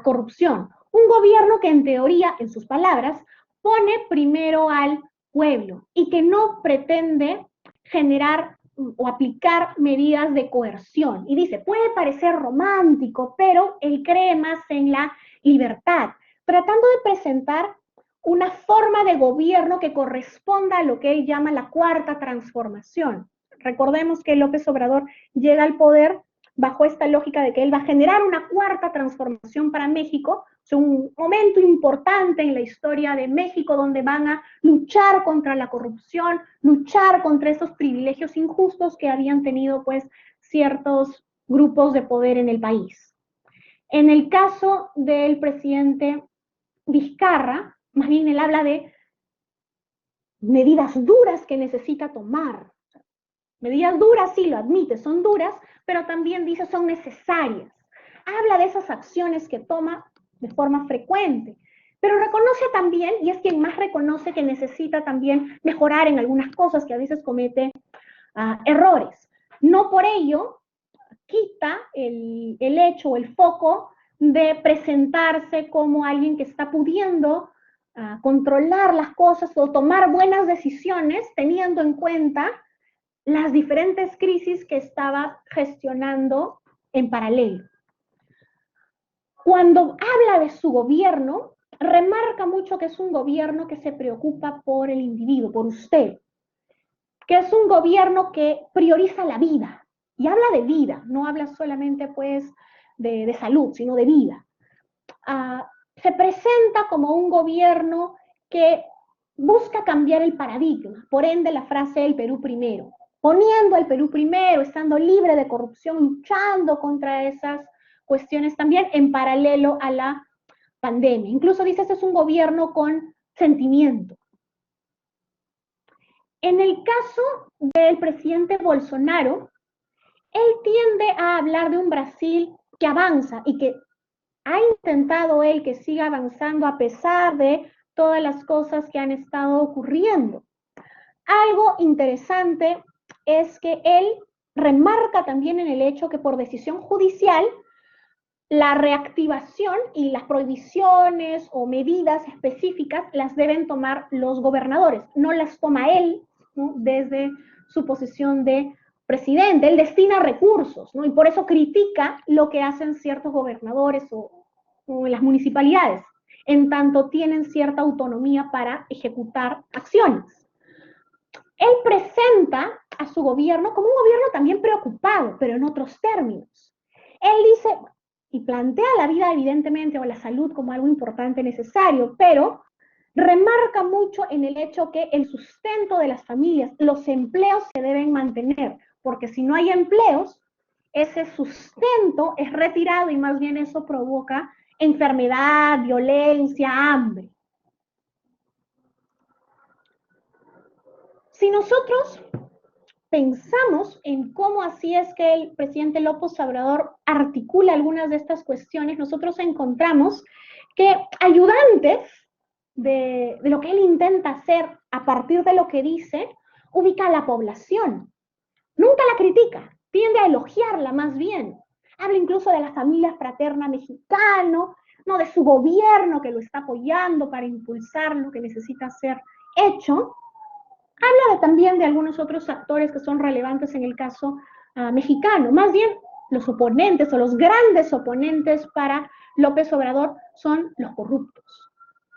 corrupción. Un gobierno que en teoría, en sus palabras, pone primero al pueblo y que no pretende generar o aplicar medidas de coerción. Y dice, puede parecer romántico, pero él cree más en la libertad, tratando de presentar una forma de gobierno que corresponda a lo que él llama la cuarta transformación. Recordemos que López Obrador llega al poder bajo esta lógica de que él va a generar una cuarta transformación para México, es un momento importante en la historia de México donde van a luchar contra la corrupción, luchar contra esos privilegios injustos que habían tenido pues ciertos grupos de poder en el país. En el caso del presidente Vizcarra, más bien él habla de medidas duras que necesita tomar. Medidas duras, sí, lo admite, son duras, pero también dice son necesarias. Habla de esas acciones que toma de forma frecuente. pero reconoce también, y es quien más reconoce que necesita también mejorar en algunas cosas, que a veces comete errores. No por ello quita el hecho o el foco de presentarse como alguien que está pudiendo controlar las cosas o tomar buenas decisiones teniendo en cuenta las diferentes crisis que estaba gestionando en paralelo. Cuando habla de su gobierno, remarca mucho que es un gobierno que se preocupa por el individuo, por usted, que es un gobierno que prioriza la vida, y habla de vida, no habla solamente pues de salud, sino de vida. Se presenta como un gobierno que busca cambiar el paradigma, por ende la frase el Perú primero, poniendo el Perú primero, estando libre de corrupción, luchando contra esas cuestiones también en paralelo a la pandemia. Incluso dice, este es un gobierno con sentimiento. En el caso del presidente Bolsonaro, él tiende a hablar de un Brasil que avanza y que ha intentado él que siga avanzando a pesar de todas las cosas que han estado ocurriendo. Algo interesante es que él remarca también en el hecho que por decisión judicial la reactivación y las prohibiciones o medidas específicas las deben tomar los gobernadores, no las toma él, ¿no? Desde su posición de presidente. Él destina recursos, ¿no? Y por eso critica lo que hacen ciertos gobernadores o en las municipalidades, en tanto tienen cierta autonomía para ejecutar acciones. Él presenta a su gobierno como un gobierno también preocupado, pero en otros términos. Él dice, y plantea la vida evidentemente o la salud como algo importante, necesario, pero remarca mucho en el hecho que el sustento de las familias, los empleos se deben mantener, porque si no hay empleos, ese sustento es retirado y más bien eso provoca enfermedad, violencia, hambre. Si nosotros pensamos en cómo así es que el presidente López Obrador articula algunas de estas cuestiones, nosotros encontramos que ayudantes de lo que él intenta hacer a partir de lo que dice, ubica a la población. Nunca la critica, tiende a elogiarla más bien. Habla incluso de la familia fraterna mexicana, ¿no? De su gobierno que lo está apoyando para impulsar lo que necesita ser hecho. Habla también de algunos otros actores que son relevantes en el caso mexicano. Más bien, los oponentes o los grandes oponentes para López Obrador son los corruptos,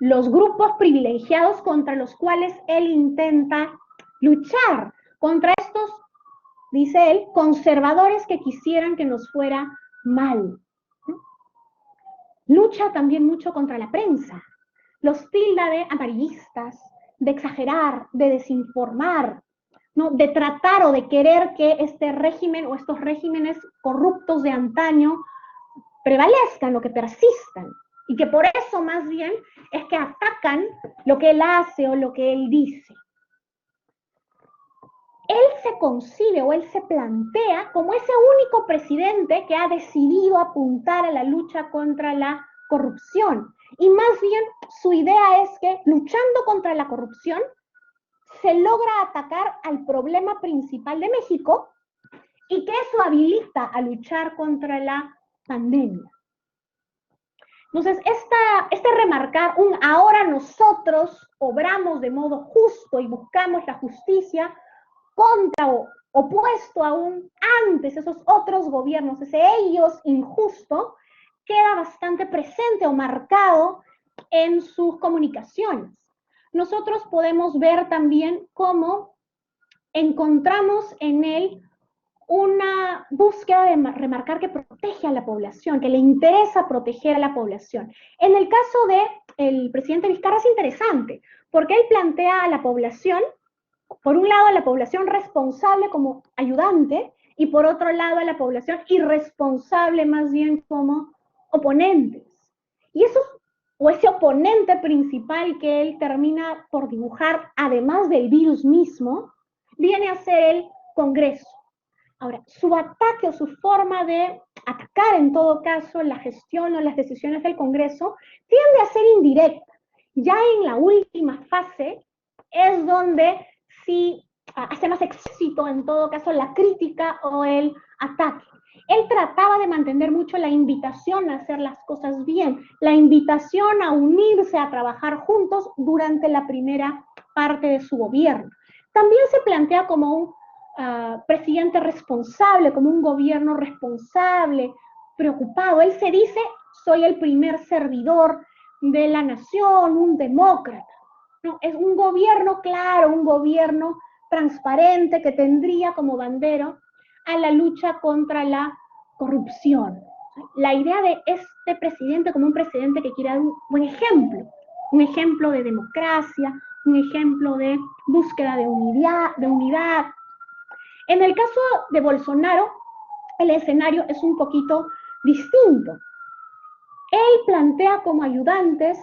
los grupos privilegiados contra los cuales él intenta luchar, contra estos, dice él, conservadores que quisieran que nos fuera mal. Lucha también mucho contra la prensa, los tilda de amarillistas, de exagerar, de desinformar, ¿no? De tratar o de querer que este régimen o estos regímenes corruptos de antaño prevalezcan o que persistan. Y que por eso más bien es que atacan lo que él hace o lo que él dice. Él se concibe o él se plantea como ese único presidente que ha decidido apuntar a la lucha contra la corrupción. Y más bien su idea es que luchando contra la corrupción se logra atacar al problema principal de México y que eso habilita a luchar contra la pandemia. Entonces, este remarcar un ahora nosotros obramos de modo justo y buscamos la justicia contra o opuesto aún antes esos otros gobiernos, ese ellos injusto, queda bastante presente o marcado en sus comunicaciones. Nosotros podemos ver también cómo encontramos en él una búsqueda de remarcar que protege a la población, que le interesa proteger a la población. En el caso del presidente Vizcarra es interesante, porque él plantea a la población, por un lado a la población responsable como ayudante, y por otro lado a la población irresponsable más bien como oponentes. Y eso, o ese oponente principal que él termina por dibujar, además del virus mismo, viene a ser el Congreso. Ahora, su ataque o su forma de atacar en todo caso la gestión o las decisiones del Congreso tiende a ser indirecta. Ya en la última fase es donde sí hace más éxito, en todo caso, la crítica o el ataque. Él trataba de mantener mucho la invitación a hacer las cosas bien, la invitación a unirse, a trabajar juntos durante la primera parte de su gobierno. También se plantea como un presidente responsable, como un gobierno responsable, preocupado. Él se dice, soy el primer servidor de la nación, un demócrata. No, es un gobierno claro, un gobierno transparente que tendría como bandera a la lucha contra la corrupción. La idea de este presidente como un presidente que quiere dar un buen ejemplo, un ejemplo de democracia, un ejemplo de búsqueda de unidad. En el caso de Bolsonaro, el escenario es un poquito distinto. Él plantea como ayudantes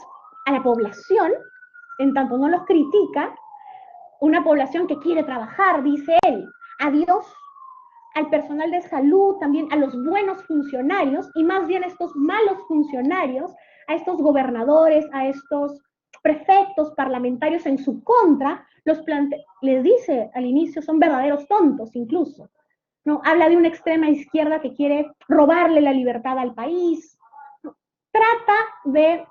a la población, en tanto no los critica, una población que quiere trabajar, dice él, adiós al personal de salud, también a los buenos funcionarios, y más bien a estos malos funcionarios, a estos gobernadores, a estos prefectos parlamentarios en su contra, les dice al inicio, son verdaderos tontos incluso. ¿No? Habla de una extrema izquierda que quiere robarle la libertad al país. Trata de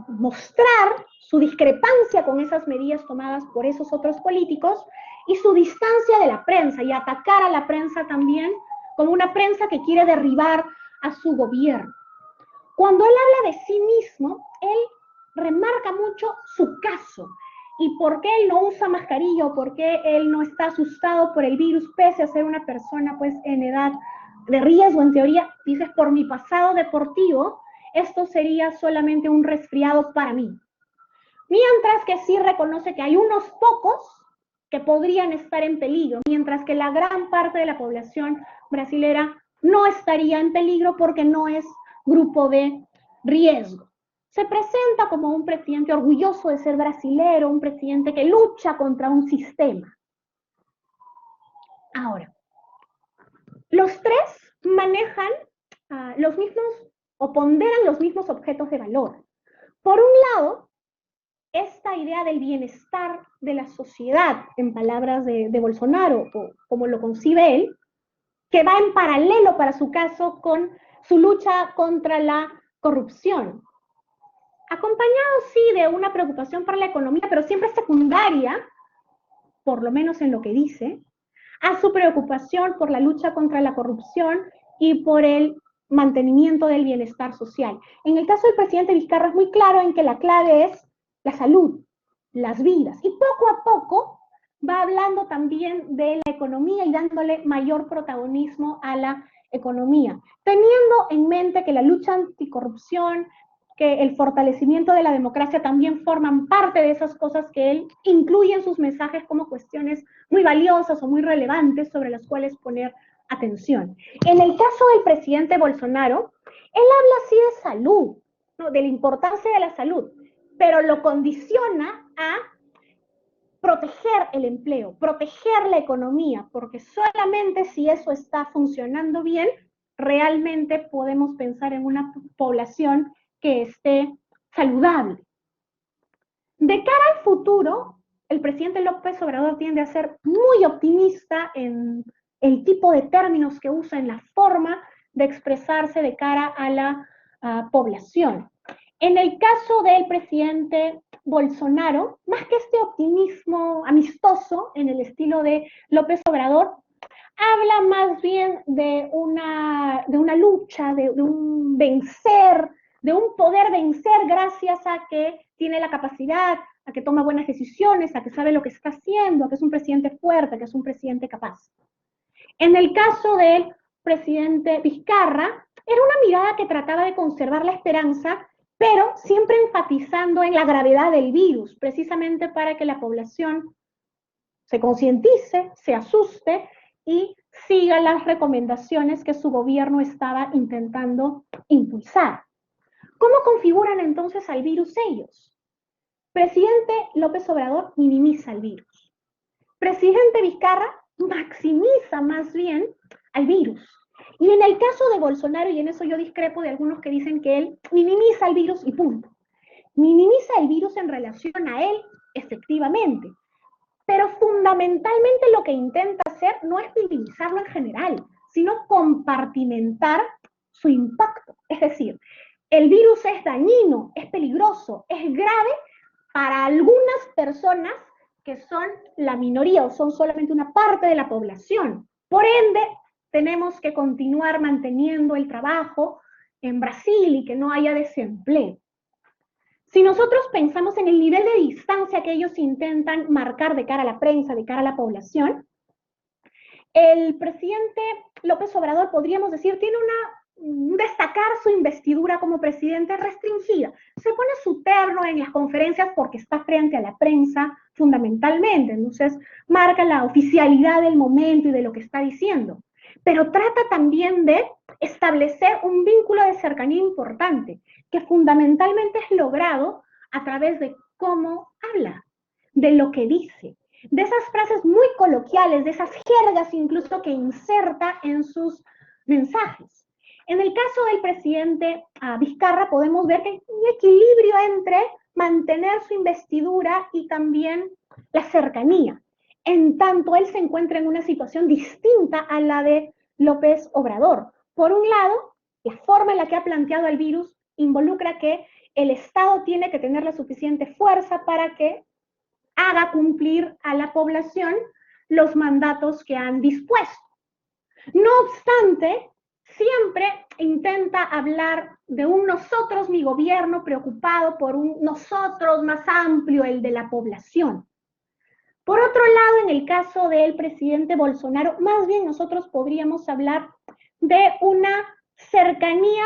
mostrar su discrepancia con esas medidas tomadas por esos otros políticos y su distancia de la prensa, y atacar a la prensa también como una prensa que quiere derribar a su gobierno. Cuando él habla de sí mismo, él remarca mucho su caso y por qué él no usa mascarilla o por qué él no está asustado por el virus, pese a ser una persona pues en edad de riesgo. En teoría, dices, por mi pasado deportivo, esto sería solamente un resfriado para mí. Mientras que sí reconoce que hay unos pocos que podrían estar en peligro, mientras que la gran parte de la población brasilera no estaría en peligro porque no es grupo de riesgo. Se presenta como un presidente orgulloso de ser brasilero, un presidente que lucha contra un sistema. Ahora, los tres manejan los mismos o ponderan los mismos objetos de valor. Por un lado, esta idea del bienestar de la sociedad, en palabras de Bolsonaro, o como lo concibe él, que va en paralelo para su caso con su lucha contra la corrupción. Acompañado, sí, de una preocupación por la economía, pero siempre secundaria, por lo menos en lo que dice, a su preocupación por la lucha contra la corrupción y por el mantenimiento del bienestar social. En el caso del presidente Vizcarra es muy claro en que la clave es la salud, las vidas, y poco a poco va hablando también de la economía y dándole mayor protagonismo a la economía, teniendo en mente que la lucha anticorrupción, que el fortalecimiento de la democracia también forman parte de esas cosas que él incluye en sus mensajes como cuestiones muy valiosas o muy relevantes sobre las cuales poner atención. En el caso del presidente Bolsonaro, él habla así de salud, ¿no? De la importancia de la salud, pero lo condiciona a proteger el empleo, proteger la economía, porque solamente si eso está funcionando bien, realmente podemos pensar en una población que esté saludable. De cara al futuro, el presidente López Obrador tiende a ser muy optimista en el tipo de términos que usa, en la forma de expresarse de cara a la población. En el caso del presidente Bolsonaro, más que este optimismo amistoso en el estilo de López Obrador, habla más bien de una lucha, de un vencer, de un poder vencer gracias a que tiene la capacidad, a que toma buenas decisiones, a que sabe lo que está haciendo, a que es un presidente fuerte, a que es un presidente capaz. En el caso del presidente Vizcarra, era una mirada que trataba de conservar la esperanza, pero siempre enfatizando en la gravedad del virus, precisamente para que la población se concientice, se asuste y siga las recomendaciones que su gobierno estaba intentando impulsar. ¿Cómo configuran entonces al virus ellos? Presidente López Obrador minimiza el virus. Presidente Vizcarra maximiza más bien al virus. Y en el caso de Bolsonaro, y en eso yo discrepo de algunos que dicen que él minimiza el virus y punto. minimiza el virus en relación a él, efectivamente, pero fundamentalmente lo que intenta hacer no es minimizarlo en general, sino compartimentar su impacto. Es decir, el virus es dañino, es peligroso, es grave para algunas personas que son la minoría o son solamente una parte de la población. Por ende, tenemos que continuar manteniendo el trabajo en Brasil y que no haya desempleo. Si nosotros pensamos en el nivel de distancia que ellos intentan marcar de cara a la prensa, de cara a la población, el presidente López Obrador, podríamos decir, tiene destacar su investidura como presidente restringida. Se pone su terno en las conferencias porque está frente a la prensa fundamentalmente, entonces marca la oficialidad del momento y de lo que está diciendo. Pero trata también de establecer un vínculo de cercanía importante, que fundamentalmente es logrado a través de cómo habla, de lo que dice, de esas frases muy coloquiales, de esas jergas incluso que inserta en sus mensajes. En el caso del presidente Vizcarra podemos ver que hay un equilibrio entre mantener su investidura y también la cercanía, en tanto él se encuentra en una situación distinta a la de López Obrador. Por un lado, la forma en la que ha planteado el virus involucra que el Estado tiene que tener la suficiente fuerza para que haga cumplir a la población los mandatos que han dispuesto. No obstante, siempre intenta hablar de un nosotros, mi gobierno, preocupado por un nosotros más amplio, el de la población. Por otro lado, en el caso del presidente Bolsonaro, más bien nosotros podríamos hablar de una cercanía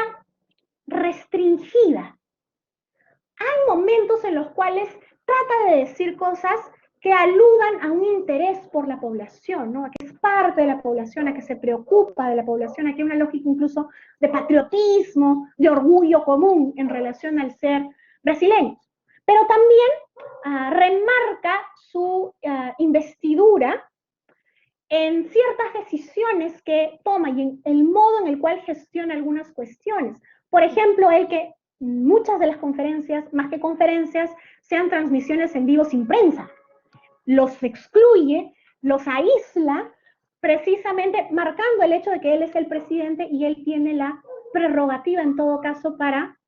restringida. Hay momentos en los cuales trata de decir cosas que aludan a un interés por la población, ¿no? A que es parte de la población, a que se preocupa de la población, a que hay una lógica incluso de patriotismo, de orgullo común en relación al ser brasileños. Pero también remarca su investidura en ciertas decisiones que toma y en el modo en el cual gestiona algunas cuestiones. Por ejemplo, el que muchas de las conferencias, más que conferencias, sean transmisiones en vivo sin prensa. Los excluye, los aísla, precisamente marcando el hecho de que él es el presidente y él tiene la prerrogativa en todo caso para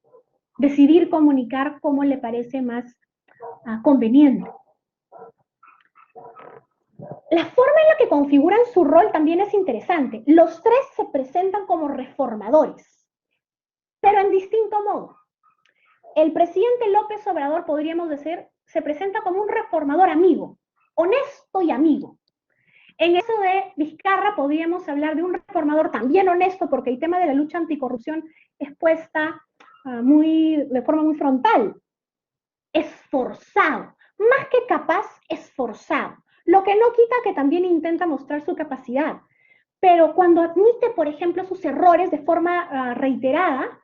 decidir comunicar como le parece más conveniente. La forma en la que configuran su rol también es interesante. Los tres se presentan como reformadores, pero en distinto modo. El presidente López Obrador, podríamos decir, se presenta como un reformador amigo, honesto y amigo. En eso de Vizcarra podríamos hablar de un reformador también honesto, porque el tema de la lucha anticorrupción es puesta de forma muy frontal. Esforzado, más que capaz, esforzado. Lo que no quita que también intenta mostrar su capacidad. Pero cuando admite, por ejemplo, sus errores de forma reiterada,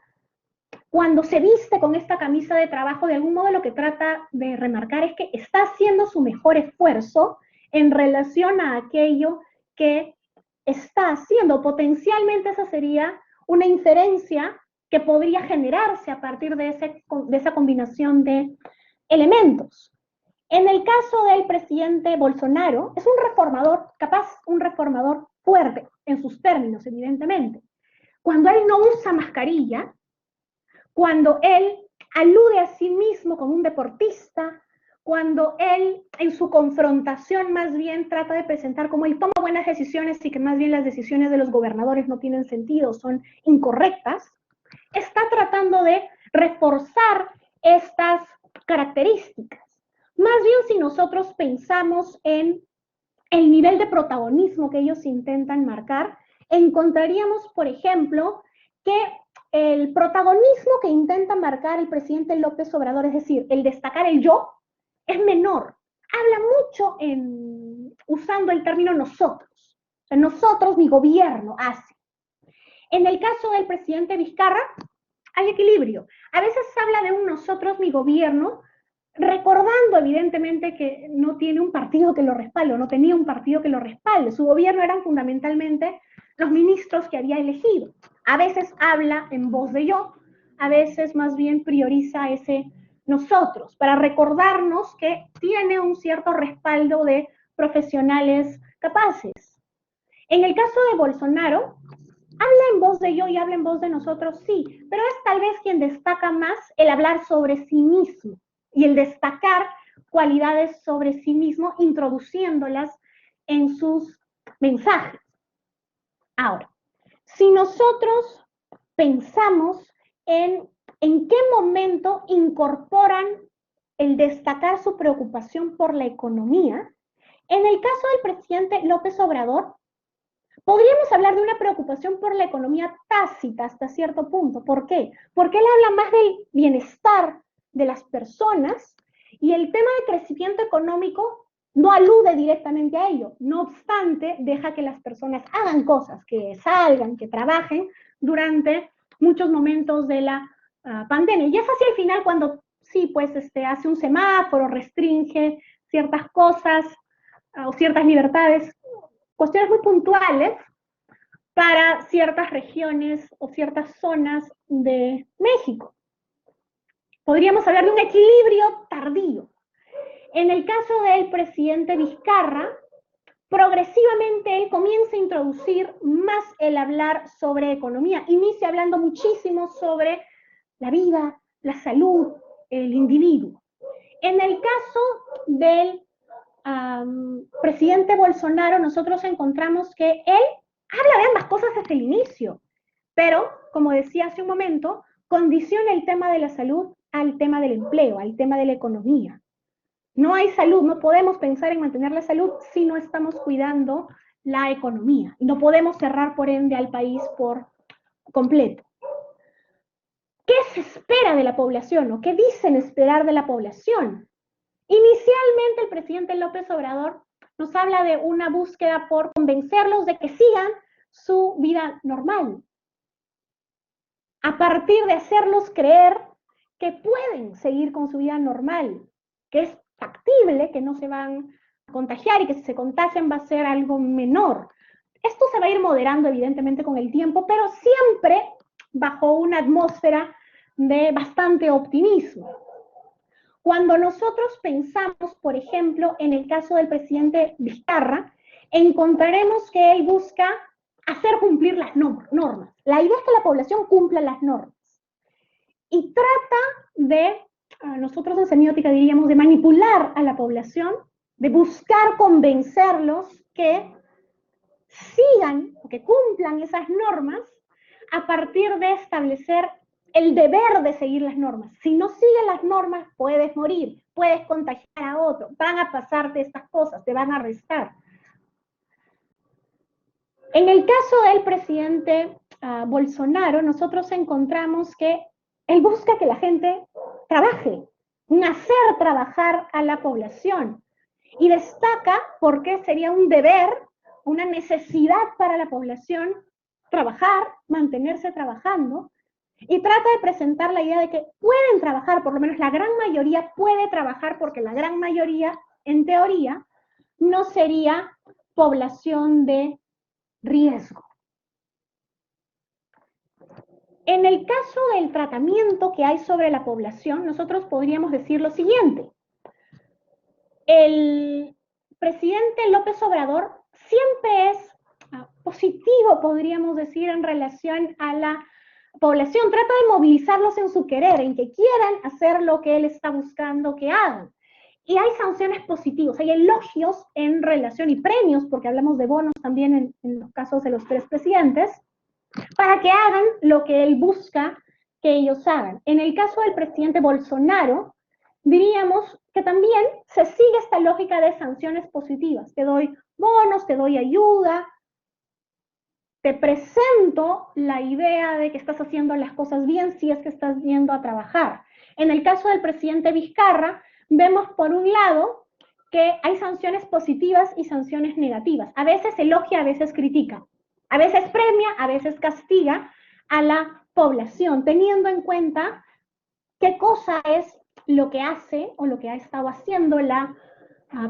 cuando se viste con esta camisa de trabajo, de algún modo lo que trata de remarcar es que está haciendo su mejor esfuerzo en relación a aquello que está haciendo. Potencialmente esa sería una inferencia que podría generarse a partir de esa combinación de elementos. En el caso del presidente Bolsonaro, es un reformador, capaz un reformador fuerte en sus términos, evidentemente. Cuando él no usa mascarilla, cuando él alude a sí mismo como un deportista, cuando él en su confrontación más bien trata de presentar como él toma buenas decisiones y que más bien las decisiones de los gobernadores no tienen sentido, son incorrectas, está tratando de reforzar estas características. Más bien si nosotros pensamos en el nivel de protagonismo que ellos intentan marcar, encontraríamos, por ejemplo, que el protagonismo que intenta marcar el presidente López Obrador, es decir, el destacar el yo, es menor. Habla mucho usando el término nosotros. O sea, nosotros, mi gobierno, hace. En el caso del presidente Vizcarra, hay equilibrio. A veces habla de un nosotros, mi gobierno, recordando evidentemente que no tiene un partido que lo respalde, o no tenía un partido que lo respalde. Su gobierno eran fundamentalmente los ministros que había elegido. A veces habla en voz de yo, a veces más bien prioriza ese nosotros, para recordarnos que tiene un cierto respaldo de profesionales capaces. En el caso de Bolsonaro, habla en voz de yo y habla en voz de nosotros, sí, pero es tal vez quien destaca más el hablar sobre sí mismo y el destacar cualidades sobre sí mismo, introduciéndolas en sus mensajes. Ahora, si nosotros pensamos en qué momento incorporan el destacar su preocupación por la economía, en el caso del presidente López Obrador, podríamos hablar de una preocupación por la economía tácita hasta cierto punto. ¿Por qué? Porque él habla más del bienestar de las personas y el tema de crecimiento económico no alude directamente a ello. No obstante, deja que las personas hagan cosas, que salgan, que trabajen durante muchos momentos de la pandemia. Y es así al final cuando sí, pues hace un semáforo, restringe ciertas cosas o ciertas libertades, cuestiones muy puntuales para ciertas regiones o ciertas zonas de México. Podríamos hablar de un equilibrio tardío. En el caso del presidente Vizcarra, progresivamente él comienza a introducir más el hablar sobre economía. Inicia hablando muchísimo sobre la vida, la salud, el individuo. En el caso del presidente Bolsonaro, nosotros encontramos que él habla de ambas cosas desde el inicio, pero, como decía hace un momento, condiciona el tema de la salud al tema del empleo, al tema de la economía. No hay salud, no podemos pensar en mantener la salud si no estamos cuidando la economía. Y no podemos cerrar, por ende, al país por completo. ¿Qué se espera de la población o qué dicen esperar de la población? Inicialmente el presidente López Obrador nos habla de una búsqueda por convencerlos de que sigan su vida normal, a partir de hacerlos creer que pueden seguir con su vida normal, que es factible, que no se van a contagiar y que si se contagian va a ser algo menor. Esto se va a ir moderando evidentemente con el tiempo, pero siempre bajo una atmósfera de bastante optimismo. Cuando nosotros pensamos, por ejemplo, en el caso del presidente Vizcarra, encontraremos que él busca hacer cumplir las normas. La idea es que la población cumpla las normas. Y trata de, nosotros en semiótica diríamos, de manipular a la población, de buscar convencerlos que sigan o que cumplan esas normas a partir de establecer el deber de seguir las normas. Si no sigues las normas, puedes morir, puedes contagiar a otro, van a pasarte estas cosas, te van a arrestar. En el caso del presidente Bolsonaro, nosotros encontramos que él busca que la gente trabaje, hacer trabajar a la población. Y destaca porque sería un deber, una necesidad para la población trabajar, mantenerse trabajando, y trata de presentar la idea de que pueden trabajar, por lo menos la gran mayoría puede trabajar, porque la gran mayoría, en teoría, no sería población de riesgo. En el caso del tratamiento que hay sobre la población, nosotros podríamos decir lo siguiente. El presidente López Obrador siempre es positivo, podríamos decir, en relación a la población. Trata de movilizarlos en su querer, en que quieran hacer lo que él está buscando que hagan. Y hay sanciones positivas, hay elogios en relación y premios, porque hablamos de bonos también en los casos de los tres presidentes, para que hagan lo que él busca que ellos hagan. En el caso del presidente Bolsonaro, diríamos que también se sigue esta lógica de sanciones positivas. Te doy bonos, te doy ayuda, te presento la idea de que estás haciendo las cosas bien si es que estás yendo a trabajar. En el caso del presidente Vizcarra, vemos por un lado que hay sanciones positivas y sanciones negativas. A veces elogia, a veces critica. A veces premia, a veces castiga a la población, teniendo en cuenta qué cosa es lo que hace o lo que ha estado haciendo la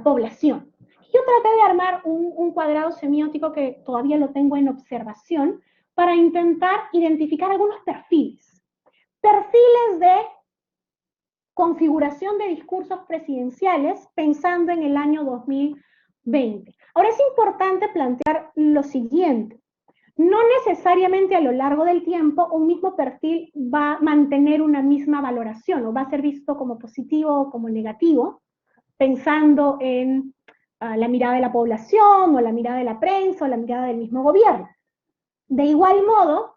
población. Yo traté de armar un cuadrado semiótico que todavía lo tengo en observación para intentar identificar algunos perfiles. Perfiles de configuración de discursos presidenciales pensando en el año 2020. Ahora es importante plantear lo siguiente. No necesariamente a lo largo del tiempo un mismo perfil va a mantener una misma valoración o va a ser visto como positivo o como negativo, pensando en la mirada de la población o la mirada de la prensa o la mirada del mismo gobierno. De igual modo,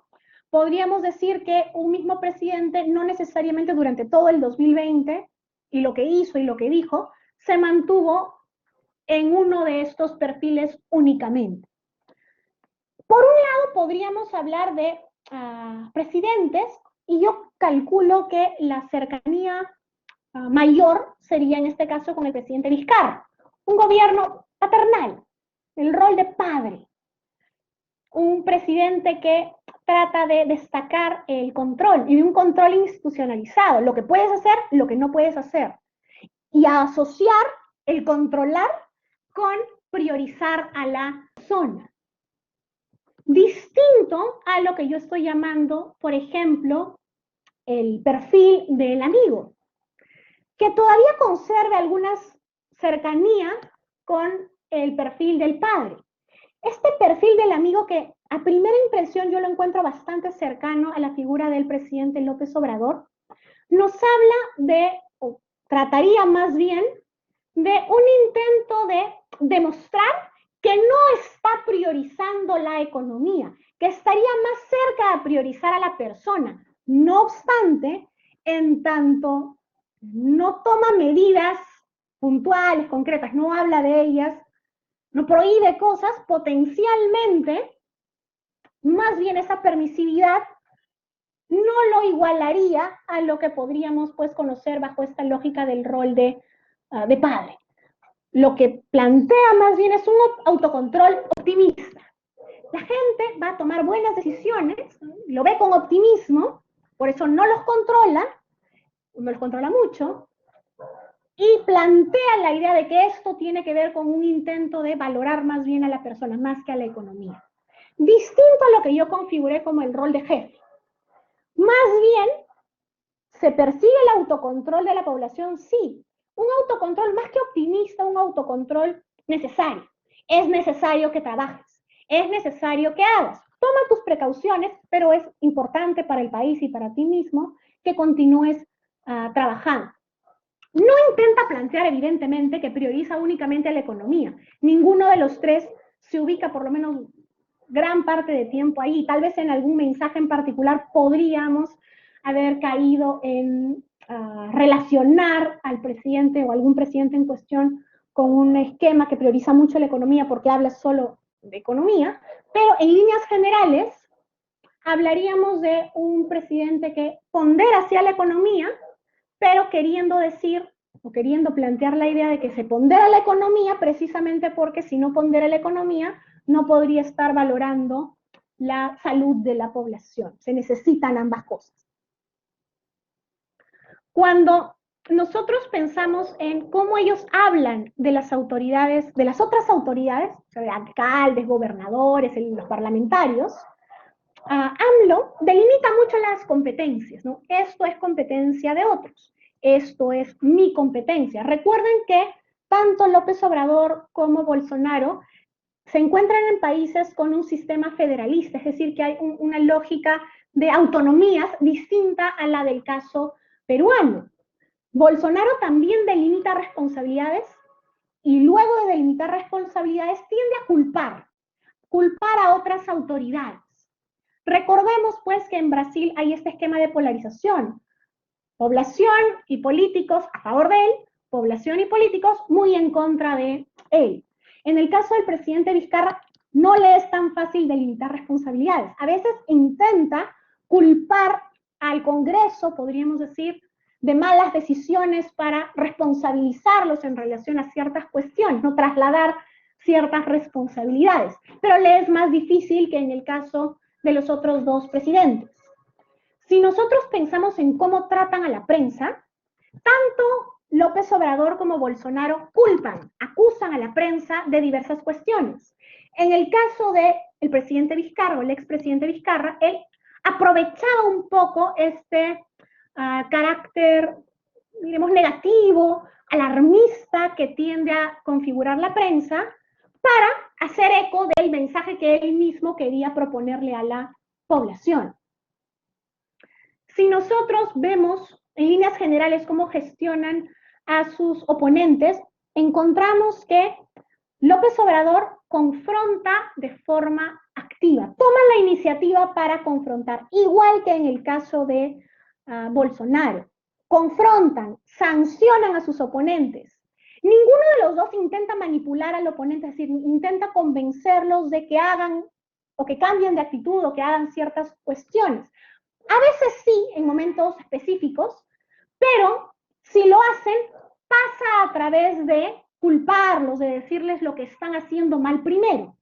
podríamos decir que un mismo presidente no necesariamente durante todo el 2020 y lo que hizo y lo que dijo se mantuvo en uno de estos perfiles únicamente. Por un lado, podríamos hablar de presidentes y yo calculo que la cercanía mayor sería en este caso con el presidente Vizcarra. Un gobierno paternal, el rol de padre. Un presidente que trata de destacar el control y un control institucionalizado, lo que puedes hacer, lo que no puedes hacer. Y a asociar el controlar con priorizar a la zona. Distinto a lo que yo estoy llamando, por ejemplo, el perfil del amigo, que todavía conserve alguna cercanía con el perfil del padre. Este perfil del amigo que a primera impresión yo lo encuentro bastante cercano a la figura del presidente López Obrador, nos habla de, o trataría más bien, de un intento de demostrar que no está priorizando la economía, que estaría más cerca de priorizar a la persona. No obstante, en tanto no toma medidas puntuales, concretas, no habla de ellas, no prohíbe cosas, potencialmente, más bien esa permisividad no lo igualaría a lo que podríamos pues conocer bajo esta lógica del rol de padre. Lo que plantea más bien es un autocontrol optimista. La gente va a tomar buenas decisiones, lo ve con optimismo, por eso no los controla mucho, y plantea la idea de que esto tiene que ver con un intento de valorar más bien a la persona, más que a la economía. Distinto a lo que yo configuré como el rol de jefe. Más bien, ¿se persigue el autocontrol de la población? Sí. Un autocontrol más que optimista, un autocontrol necesario. Es necesario que trabajes, es necesario que hagas. Toma tus precauciones, pero es importante para el país y para ti mismo que continúes trabajando. No intenta plantear, evidentemente, que prioriza únicamente a la economía. Ninguno de los tres se ubica, por lo menos gran parte de tiempo ahí. Tal vez en algún mensaje en particular podríamos haber caído en relacionar al presidente o algún presidente en cuestión con un esquema que prioriza mucho la economía porque habla solo de economía, pero en líneas generales hablaríamos de un presidente que pondera hacia la economía, pero queriendo decir o queriendo plantear la idea de que se pondera la economía precisamente porque si no pondera la economía no podría estar valorando la salud de la población. Se necesitan ambas cosas. Cuando nosotros pensamos en cómo ellos hablan de las autoridades, de las otras autoridades, o sea, de alcaldes, gobernadores, los parlamentarios, AMLO delimita mucho las competencias, ¿no? Esto es competencia de otros, esto es mi competencia. Recuerden que tanto López Obrador como Bolsonaro se encuentran en países con un sistema federalista, es decir, que hay una lógica de autonomías distinta a la del caso peruano. Bolsonaro también delimita responsabilidades y luego de delimitar responsabilidades tiende a culpar a otras autoridades. Recordemos pues que en Brasil hay este esquema de polarización. Población y políticos a favor de él, población y políticos muy en contra de él. En el caso del presidente Vizcarra, no le es tan fácil delimitar responsabilidades. A veces intenta culpar al Congreso, podríamos decir, de malas decisiones para responsabilizarlos en relación a ciertas cuestiones, no trasladar ciertas responsabilidades. Pero le es más difícil que en el caso de los otros dos presidentes. Si nosotros pensamos en cómo tratan a la prensa, tanto López Obrador como Bolsonaro culpan, acusan a la prensa de diversas cuestiones. En el caso del presidente Vizcarra, o el expresidente Vizcarra, él aprovechaba un poco este carácter diremos, negativo, alarmista que tiende a configurar la prensa para hacer eco del mensaje que él mismo quería proponerle a la población. Si nosotros vemos en líneas generales cómo gestionan a sus oponentes, encontramos que López Obrador confronta de forma activa, toma la iniciativa para confrontar, igual que en el caso de Bolsonaro. Confrontan, sancionan a sus oponentes. Ninguno de los dos intenta manipular al oponente, es decir, intenta convencerlos de que hagan o que cambien de actitud o que hagan ciertas cuestiones. A veces sí, en momentos específicos, pero si lo hacen, pasa a través de culparlos, de decirles lo que están haciendo mal primero.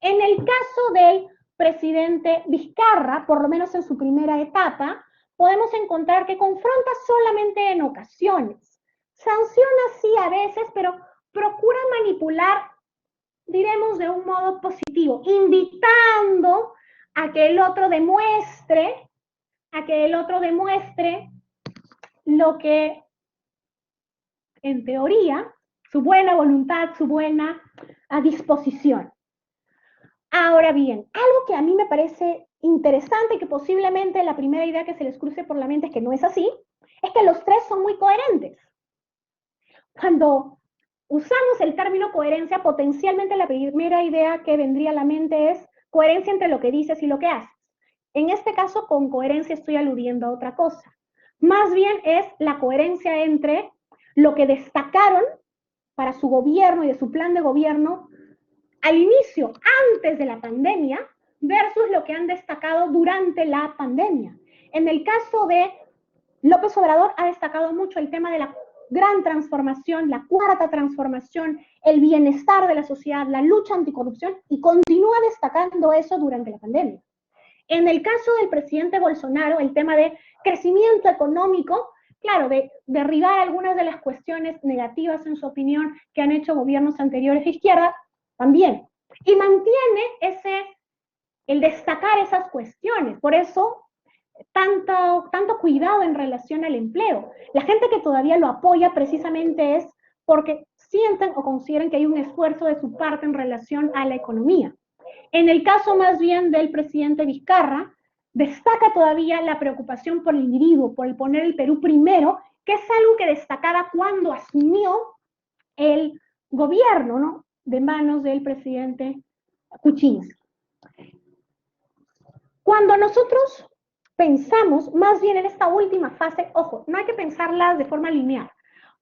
En el caso del presidente Vizcarra, por lo menos en su primera etapa, podemos encontrar que confronta solamente en ocasiones. Sanciona sí a veces, pero procura manipular, diremos, de un modo positivo, invitando a que el otro demuestre lo que, en teoría, su buena voluntad, su buena disposición. Ahora bien, algo que a mí me parece interesante y que posiblemente la primera idea que se les cruce por la mente es que no es así, es que los tres son muy coherentes. Cuando usamos el término coherencia, potencialmente la primera idea que vendría a la mente es coherencia entre lo que dices y lo que haces. En este caso, con coherencia estoy aludiendo a otra cosa. Más bien es la coherencia entre lo que destacaron para su gobierno y de su plan de gobierno al inicio, antes de la pandemia, versus lo que han destacado durante la pandemia. En el caso de López Obrador ha destacado mucho el tema de la gran transformación, la cuarta transformación, el bienestar de la sociedad, la lucha anticorrupción, y continúa destacando eso durante la pandemia. En el caso del presidente Bolsonaro, el tema de crecimiento económico, claro, de derribar algunas de las cuestiones negativas, en su opinión, que han hecho gobiernos anteriores de izquierda, también. Y mantiene el destacar esas cuestiones. Por eso, tanto cuidado en relación al empleo. La gente que todavía lo apoya precisamente es porque sienten o consideran que hay un esfuerzo de su parte en relación a la economía. En el caso más bien del presidente Vizcarra, destaca todavía la preocupación por el individuo, por el poner el Perú primero, que es algo que destacaba cuando asumió el gobierno, ¿no?, de manos del presidente Kuczynski. Cuando nosotros pensamos más bien en esta última fase, ojo, no hay que pensarla de forma lineal.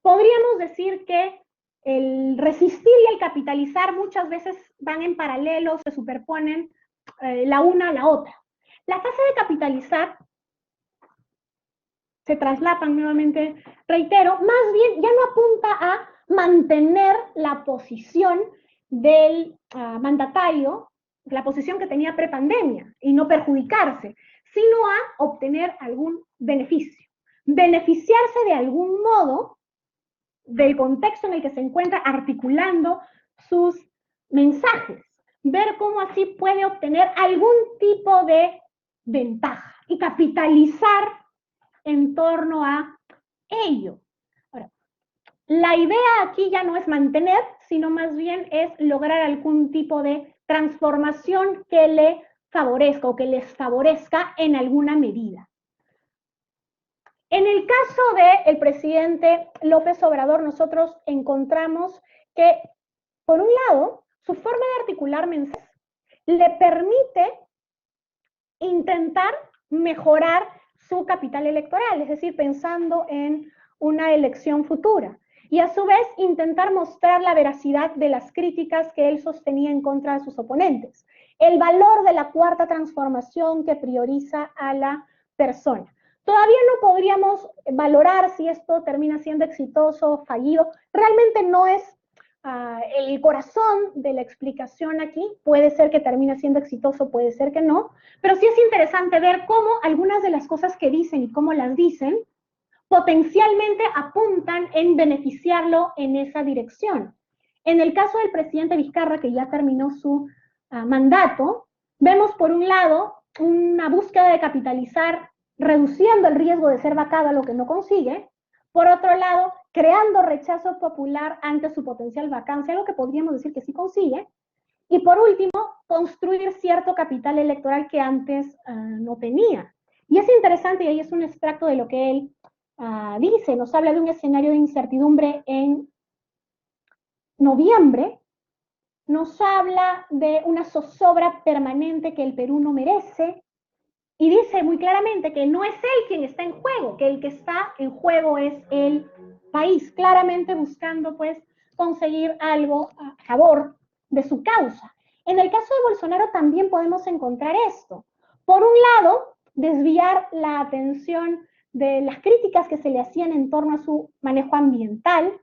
Podríamos decir que el resistir y el capitalizar muchas veces van en paralelo, se superponen la una a la otra. La fase de capitalizar se traslapan nuevamente, reitero, más bien ya no apunta a mantener la posición del mandatario, la posición que tenía prepandemia, y no perjudicarse, sino a obtener algún beneficio. Beneficiarse de algún modo del contexto en el que se encuentra articulando sus mensajes, ver cómo así puede obtener algún tipo de ventaja y capitalizar en torno a ello. Ahora, la idea aquí ya no es mantener, sino más bien es lograr algún tipo de transformación que le favorezca o que les favorezca en alguna medida. En el caso del presidente López Obrador, nosotros encontramos que, por un lado, su forma de articular mensajes le permite intentar mejorar su capital electoral, es decir, pensando en una elección futura, y a su vez intentar mostrar la veracidad de las críticas que él sostenía en contra de sus oponentes, el valor de la cuarta transformación que prioriza a la persona. Todavía no podríamos valorar si esto termina siendo exitoso o fallido. Realmente no es el corazón de la explicación aquí. Puede ser que termine siendo exitoso, puede ser que no, pero sí es interesante ver cómo algunas de las cosas que dicen y cómo las dicen potencialmente apuntan en beneficiarlo en esa dirección. En el caso del presidente Vizcarra, que ya terminó su mandato, vemos por un lado una búsqueda de capitalizar reduciendo el riesgo de ser vacado a lo que no consigue, Por otro lado, creando rechazo popular ante su potencial vacancia, algo que podríamos decir que sí consigue. Y por último, construir cierto capital electoral que antes no tenía. Y es interesante, y ahí es un extracto de lo que él dice, nos habla de un escenario de incertidumbre en noviembre, nos habla de una zozobra permanente que el Perú no merece, y dice muy claramente que no es él quien está en juego, que el que está en juego es el país, claramente buscando pues conseguir algo a favor de su causa. En el caso de Bolsonaro también podemos encontrar esto. Por un lado, desviar la atención de las críticas que se le hacían en torno a su manejo ambiental.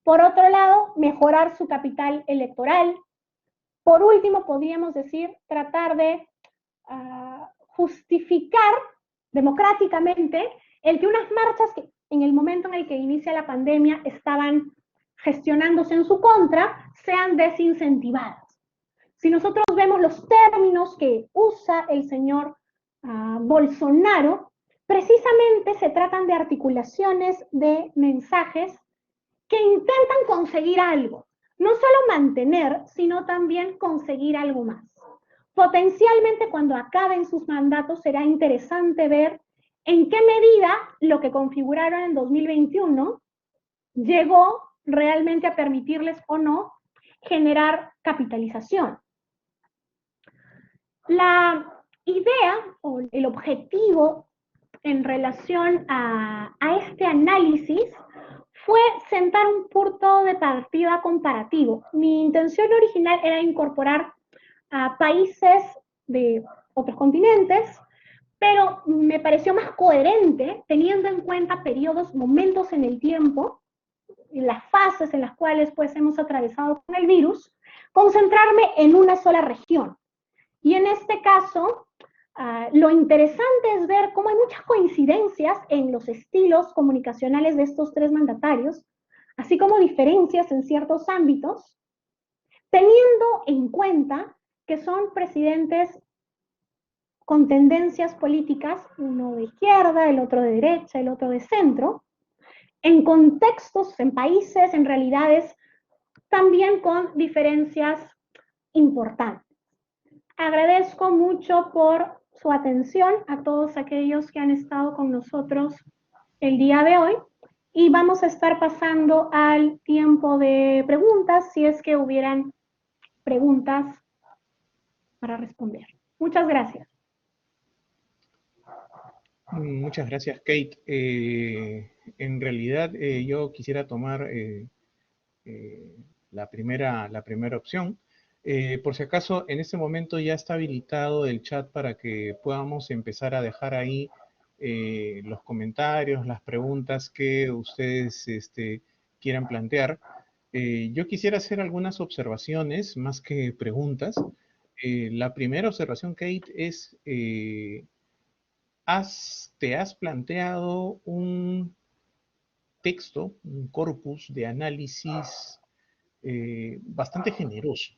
Por otro lado, mejorar su capital electoral. Por último, podríamos decir, tratar de justificar democráticamente el que unas marchas que en el momento en el que inicia la pandemia estaban gestionándose en su contra sean desincentivadas. Si nosotros vemos los términos que usa el señor Bolsonaro, precisamente se tratan de articulaciones de mensajes que intentan conseguir algo, no solo mantener, sino también conseguir algo más. Potencialmente cuando acaben sus mandatos será interesante ver en qué medida lo que configuraron en 2021 llegó realmente a permitirles o no generar capitalización. La idea o el objetivo en relación a este análisis fue sentar un punto de partida comparativo. Mi intención original era incorporar a países de otros continentes, pero me pareció más coherente teniendo en cuenta periodos, momentos en el tiempo, en las fases en las cuales pues hemos atravesado con el virus, concentrarme en una sola región. Y en este caso, lo interesante es ver cómo hay muchas coincidencias en los estilos comunicacionales de estos tres mandatarios, así como diferencias en ciertos ámbitos, teniendo en cuenta que son presidentes con tendencias políticas, uno de izquierda, el otro de derecha, el otro de centro, en contextos, en países, en realidades, también con diferencias importantes. Agradezco mucho por su atención a todos aquellos que han estado con nosotros el día de hoy y vamos a estar pasando al tiempo de preguntas si es que hubieran preguntas para responder. Muchas gracias. Muchas gracias, Kate. En realidad, yo quisiera tomar eh, la primera opción. Por si acaso, en este momento ya está habilitado el chat para que podamos empezar a dejar ahí los comentarios, las preguntas que ustedes quieran plantear. Yo quisiera hacer algunas observaciones más que preguntas. La primera observación, Kate, es, te has planteado un texto, un corpus de análisis bastante generoso,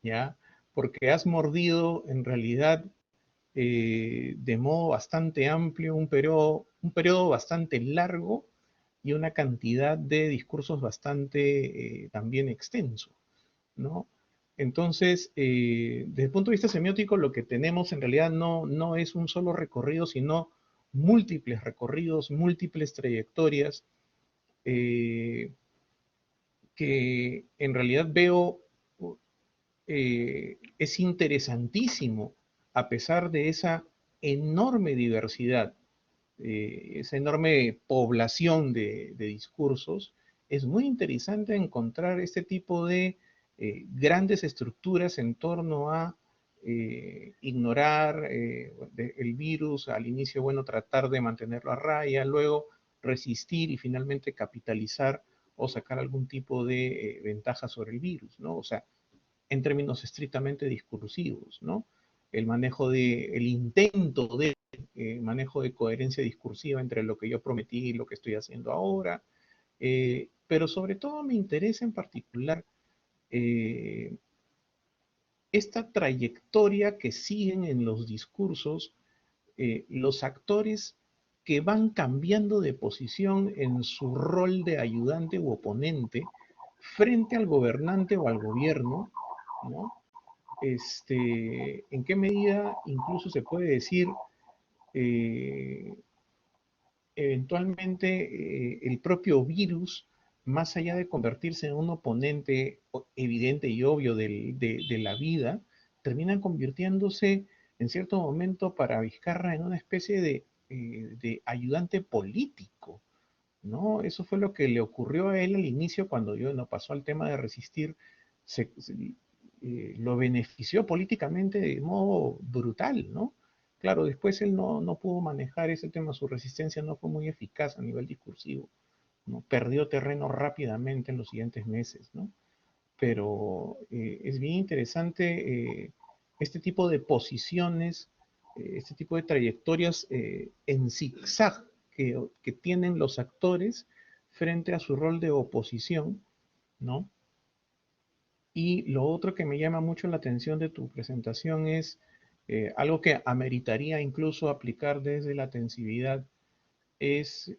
¿ya? Porque has mordido en realidad de modo bastante amplio un periodo bastante largo y una cantidad de discursos bastante también extenso, ¿no? Entonces, desde el punto de vista semiótico, lo que tenemos en realidad no es un solo recorrido, sino múltiples recorridos, múltiples trayectorias, eh, que en realidad veo es interesantísimo, a pesar de esa enorme diversidad, esa enorme población de discursos, es muy interesante encontrar este tipo de grandes estructuras en torno a ignorar el virus, al inicio, bueno, tratar de mantenerlo a raya, luego resistir y finalmente capitalizar o sacar algún tipo de ventaja sobre el virus, ¿no? O sea, en términos estrictamente discursivos, ¿no? El intento de manejo de coherencia discursiva entre lo que yo prometí y lo que estoy haciendo ahora, pero sobre todo me interesa en particular eh, esta trayectoria que siguen en los discursos los actores que van cambiando de posición en su rol de ayudante u oponente frente al gobernante o al gobierno, ¿no? ¿En qué medida incluso se puede decir eh, eventualmente el propio virus, más allá de convertirse en un oponente evidente y obvio de la vida, termina convirtiéndose en cierto momento para Vizcarra en una especie de ayudante político, ¿no? Eso fue lo que le ocurrió a él al inicio cuando yo no pasó al tema de resistir, lo benefició políticamente de modo brutal, ¿no? Claro, después él no pudo manejar ese tema, su resistencia no fue muy eficaz a nivel discursivo, ¿no? Perdió terreno rápidamente en los siguientes meses, ¿no? Pero es bien interesante este tipo de posiciones, este tipo de trayectorias en zigzag que tienen los actores frente a su rol de oposición, ¿no? Y lo otro que me llama mucho la atención de tu presentación es algo que ameritaría incluso aplicar desde la tensividad, es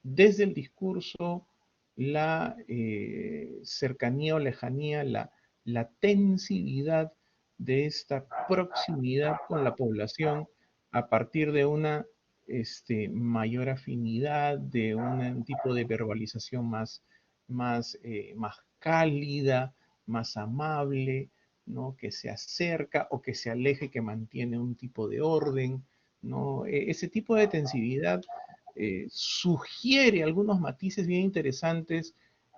desde el discurso la cercanía o lejanía, la tensividad de esta proximidad con la población a partir de una mayor afinidad, de un tipo de verbalización más cálida, más amable, ¿no? Que se acerca o que se aleje, que mantiene un tipo de orden, ¿no? Ese tipo de tensividad sugiere algunos matices bien interesantes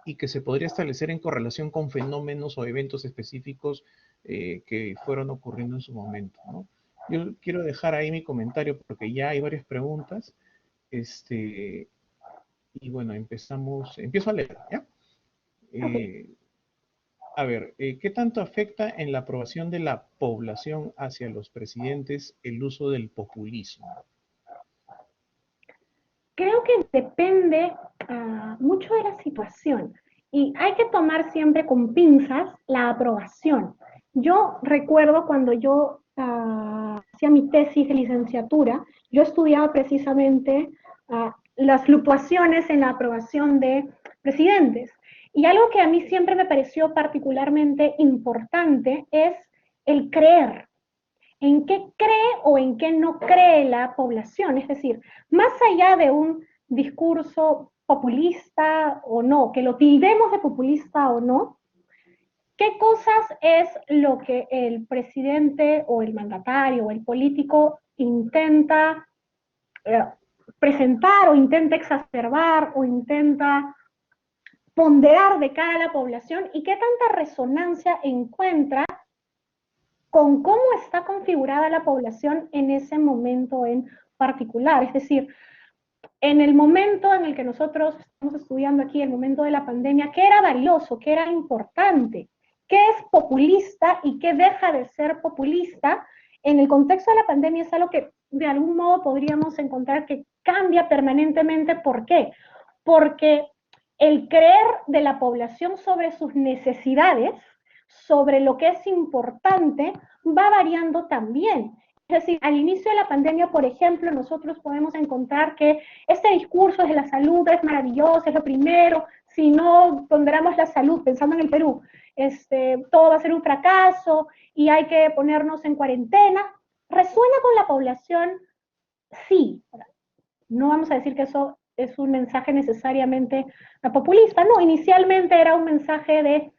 y que se podría establecer en correlación con fenómenos o eventos específicos que fueron ocurriendo en su momento, ¿no? Yo quiero dejar ahí mi comentario porque ya hay varias preguntas. Este, y bueno, empiezo a leer, ¿ya? Ok. Eh, a ver, ¿qué tanto afecta en la aprobación de la población hacia los presidentes el uso del populismo? Creo que depende mucho de la situación y hay que tomar siempre con pinzas la aprobación. Yo recuerdo cuando yo hacía mi tesis de licenciatura, yo estudiaba precisamente las fluctuaciones en la aprobación de presidentes. Y algo que a mí siempre me pareció particularmente importante es el creer. ¿En qué cree o en qué no cree la población? Es decir, más allá de un discurso populista o no, que lo tildemos de populista o no, ¿qué cosas es lo que el presidente o el mandatario o el político intenta eh, presentar o intenta exacerbar o intenta ponderar de cara a la población y qué tanta resonancia encuentra con cómo está configurada la población en ese momento en particular? Es decir, en el momento en el que nosotros estamos estudiando aquí, el momento de la pandemia, ¿qué era valioso? ¿Qué era importante? ¿Qué es populista y qué deja de ser populista? En el contexto de la pandemia es algo que de algún modo podríamos encontrar que cambia permanentemente. ¿Por qué? Porque el creer de la población sobre sus necesidades, sobre lo que es importante, va variando también. Es decir, al inicio de la pandemia, por ejemplo, nosotros podemos encontrar que este discurso de la salud es maravilloso, es lo primero, si no ponderamos la salud, pensando en el Perú, todo va a ser un fracaso y hay que ponernos en cuarentena. ¿Resuena con la población? Sí. No vamos a decir que eso es un mensaje necesariamente populista, no, inicialmente era un mensaje de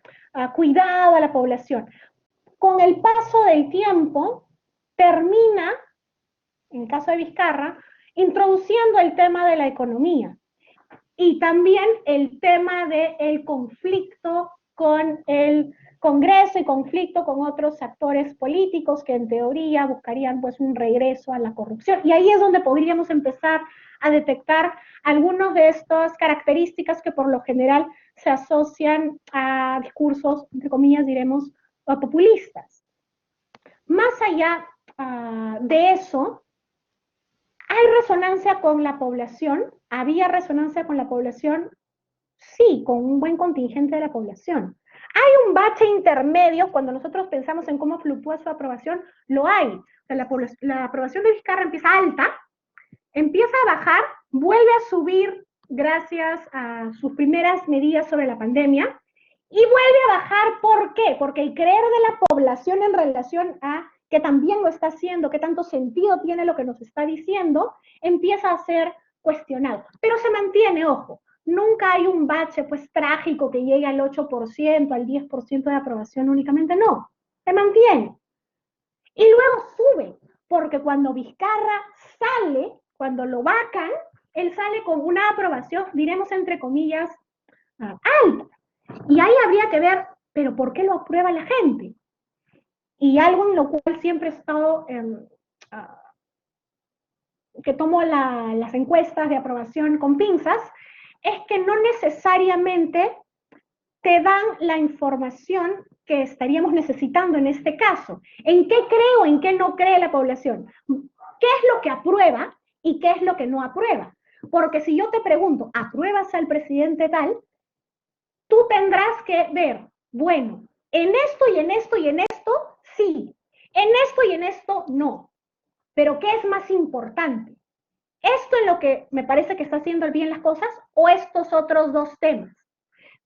cuidado a la población. Con el paso del tiempo, termina, en el caso de Vizcarra, introduciendo el tema de la economía y también el tema del conflicto con el Congreso y conflicto con otros actores políticos que en teoría buscarían pues un regreso a la corrupción. Y ahí es donde podríamos empezar a detectar algunas de estas características que por lo general se asocian a discursos, entre comillas, diremos, populistas. Más allá de eso, ¿hay resonancia con la población? ¿Había resonancia con la población? Sí, con un buen contingente de la población. ¿Hay un bache intermedio cuando nosotros pensamos en cómo fluctúa su aprobación? Lo hay. O sea, la aprobación de Vizcarra empieza alta, empieza a bajar, vuelve a subir gracias a sus primeras medidas sobre la pandemia y vuelve a bajar. ¿Por qué? Porque el creer de la población en relación a que también lo está haciendo, que tanto sentido tiene lo que nos está diciendo, empieza a ser cuestionado. Pero se mantiene, ojo, nunca hay un bache pues trágico que llegue al 8%, al 10% de aprobación únicamente, no, se mantiene. Y luego sube, porque cuando Vizcarra sale, cuando lo vacan, él sale con una aprobación, diremos entre comillas, alta. Y ahí habría que ver, pero ¿por qué lo aprueba la gente? Y algo en lo cual siempre he estado, que tomo las encuestas de aprobación con pinzas, es que no necesariamente te dan la información que estaríamos necesitando en este caso. ¿En qué cree o en qué no cree la población? ¿Qué es lo que aprueba y qué es lo que no aprueba? Porque si yo te pregunto, ¿apruebas al presidente tal? Tú tendrás que ver, bueno, en esto y en esto y en esto, sí. En esto y en esto, no. Pero ¿qué es más importante? ¿Esto en lo que me parece que está haciendo bien las cosas o estos otros dos temas?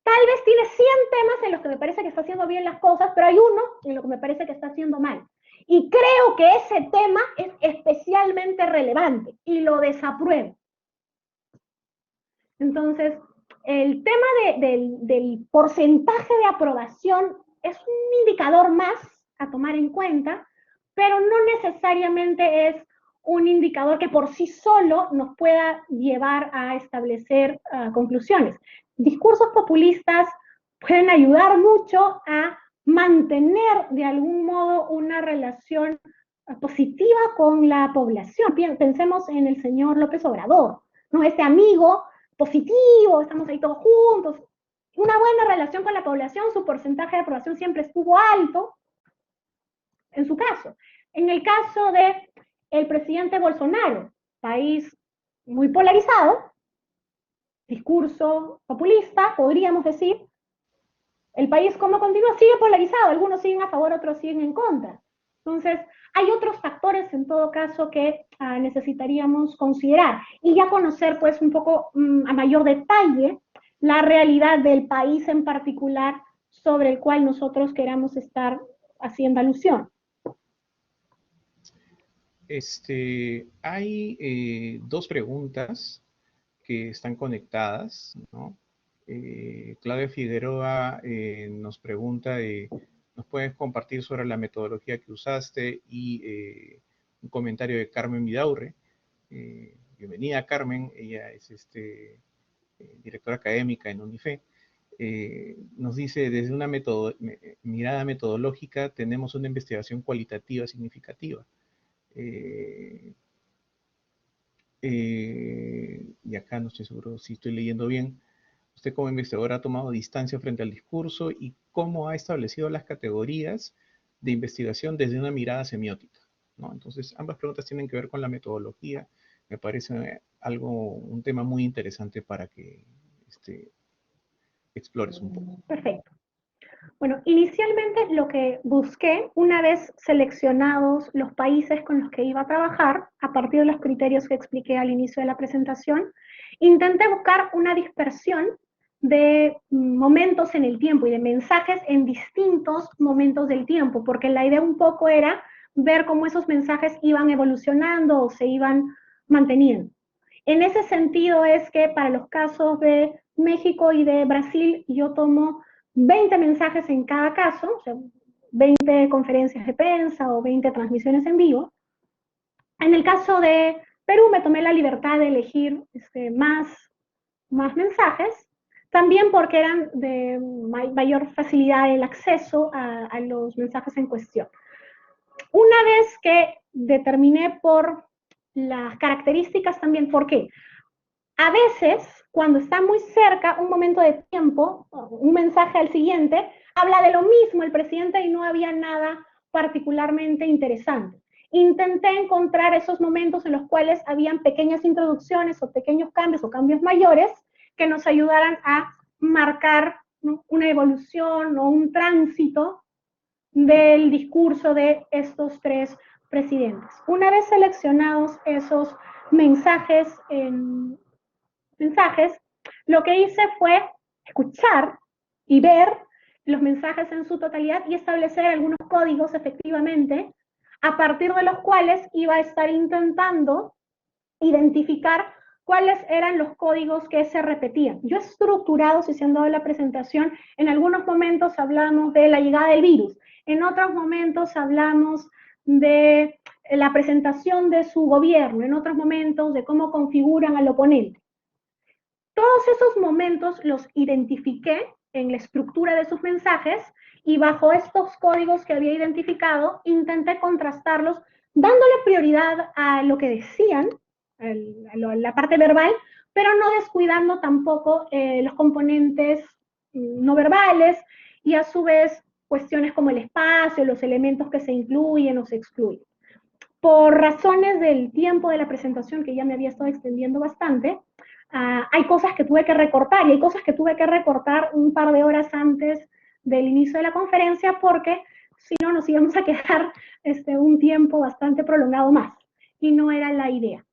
Tal vez tiene 100 temas en los que me parece que está haciendo bien las cosas, pero hay uno en lo que me parece que está haciendo mal. Y creo que ese tema es especialmente relevante y lo desapruebo. Entonces, el tema del porcentaje de aprobación es un indicador más a tomar en cuenta, pero no necesariamente es un indicador que por sí solo nos pueda llevar a establecer conclusiones. Discursos populistas pueden ayudar mucho a mantener de algún modo una relación positiva con la población. Pensemos en el señor López Obrador, ¿no? Ese amigo positivo, estamos ahí todos juntos, una buena relación con la población, su porcentaje de aprobación siempre estuvo alto, en su caso. En el caso de el presidente Bolsonaro, país muy polarizado, discurso populista, podríamos decir, el país como continúa sigue polarizado, algunos siguen a favor, otros siguen en contra. Entonces, hay otros factores en todo caso que necesitaríamos considerar y ya conocer pues un poco a mayor detalle la realidad del país en particular sobre el cual nosotros queramos estar haciendo alusión. Hay dos preguntas que están conectadas, ¿no? Claudia Figueroa nos pregunta, ¿nos puedes compartir sobre la metodología que usaste? Y un comentario de Carmen Vidaurre. Bienvenida, Carmen. Ella es directora académica en UNIFE. Nos dice, desde una mirada metodológica, tenemos una investigación cualitativa significativa. Y acá no estoy seguro si estoy leyendo bien. Usted como investigador ha tomado distancia frente al discurso y cómo ha establecido las categorías de investigación desde una mirada semiótica, ¿no? Entonces, ambas preguntas tienen que ver con la metodología. Me parece un tema muy interesante para que explores un poco. Perfecto. Bueno, inicialmente lo que busqué, una vez seleccionados los países con los que iba a trabajar, a partir de los criterios que expliqué al inicio de la presentación, intenté buscar una dispersión de momentos en el tiempo y de mensajes en distintos momentos del tiempo, porque la idea un poco era ver cómo esos mensajes iban evolucionando o se iban manteniendo. En ese sentido es que para los casos de México y de Brasil, yo tomo 20 mensajes en cada caso, o sea, 20 conferencias de prensa o 20 transmisiones en vivo. En el caso de Perú me tomé la libertad de elegir más mensajes, también porque eran de mayor facilidad el acceso a los mensajes en cuestión. Una vez que determiné por las características también, ¿por qué? A veces, cuando está muy cerca un momento de tiempo, un mensaje al siguiente, habla de lo mismo el presidente y no había nada particularmente interesante. Intenté encontrar esos momentos en los cuales habían pequeñas introducciones o pequeños cambios o cambios mayores que nos ayudaran a marcar, ¿no?, una evolución o un tránsito del discurso de estos tres presidentes. Una vez seleccionados esos mensajes en mensajes, lo que hice fue escuchar y ver los mensajes en su totalidad y establecer algunos códigos efectivamente, a partir de los cuales iba a estar intentando identificar cuáles eran los códigos que se repetían. Yo he estructurado, si se han dado la presentación, en algunos momentos hablamos de la llegada del virus, en otros momentos hablamos de la presentación de su gobierno, en otros momentos de cómo configuran al oponente. Todos esos momentos los identifiqué en la estructura de sus mensajes y bajo estos códigos que había identificado intenté contrastarlos dándole prioridad a lo que decían, la parte verbal, pero no descuidando tampoco los componentes no verbales y a su vez cuestiones como el espacio, los elementos que se incluyen o se excluyen. Por razones del tiempo de la presentación, que ya me había estado extendiendo bastante, hay cosas que tuve que recortar y hay cosas que tuve que recortar un par de horas antes del inicio de la conferencia porque si no nos íbamos a quedar un tiempo bastante prolongado más y no era la idea.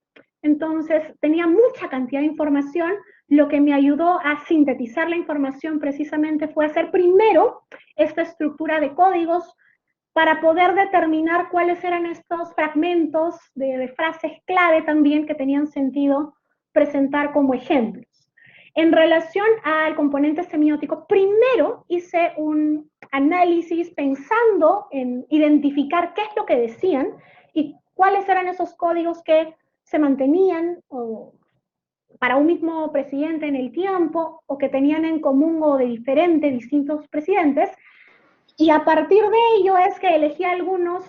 Entonces tenía mucha cantidad de información, lo que me ayudó a sintetizar la información precisamente fue hacer primero esta estructura de códigos para poder determinar cuáles eran estos fragmentos de frases clave también que tenían sentido presentar como ejemplos. En relación al componente semiótico, primero hice un análisis pensando en identificar qué es lo que decían y cuáles eran esos códigos que se mantenían o para un mismo presidente en el tiempo o que tenían en común o de diferente distintos presidentes. Y a partir de ello es que elegí algunos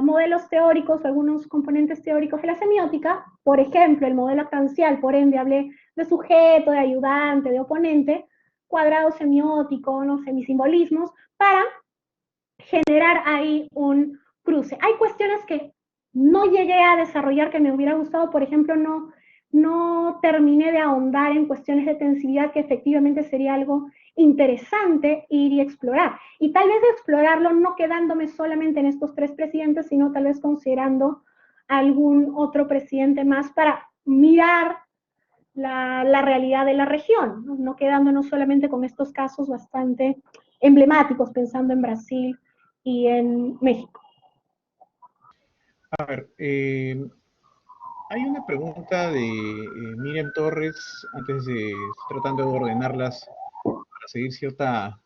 modelos teóricos, algunos componentes teóricos de la semiótica, por ejemplo, el modelo actancial, por ende hablé de sujeto, de ayudante, de oponente, cuadrado semiótico, no sé, mis simbolismos, para generar ahí un cruce. Hay cuestiones que no llegué a desarrollar que me hubiera gustado, por ejemplo, no terminé de ahondar en cuestiones de tensividad, que efectivamente sería algo interesante ir y explorar. Y tal vez explorarlo no quedándome solamente en estos tres presidentes, sino tal vez considerando algún otro presidente más para mirar la realidad de la región, no quedándonos solamente con estos casos bastante emblemáticos, pensando en Brasil y en México. A ver, hay una pregunta de Miriam Torres, antes de tratando de ordenarlas para seguir cierta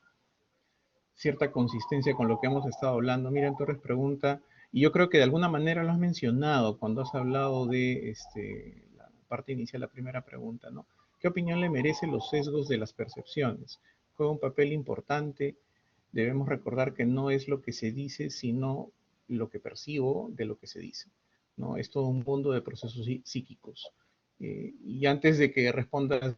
consistencia con lo que hemos estado hablando. Miriam Torres pregunta, y yo creo que de alguna manera lo has mencionado cuando has hablado de la parte inicial, la primera pregunta, ¿no? ¿Qué opinión le merecen los sesgos de las percepciones? Juega un papel importante. Debemos recordar que no es lo que se dice, sino lo que percibo de lo que se dice, ¿no? Es todo un mundo de procesos psíquicos. Y antes de que respondas,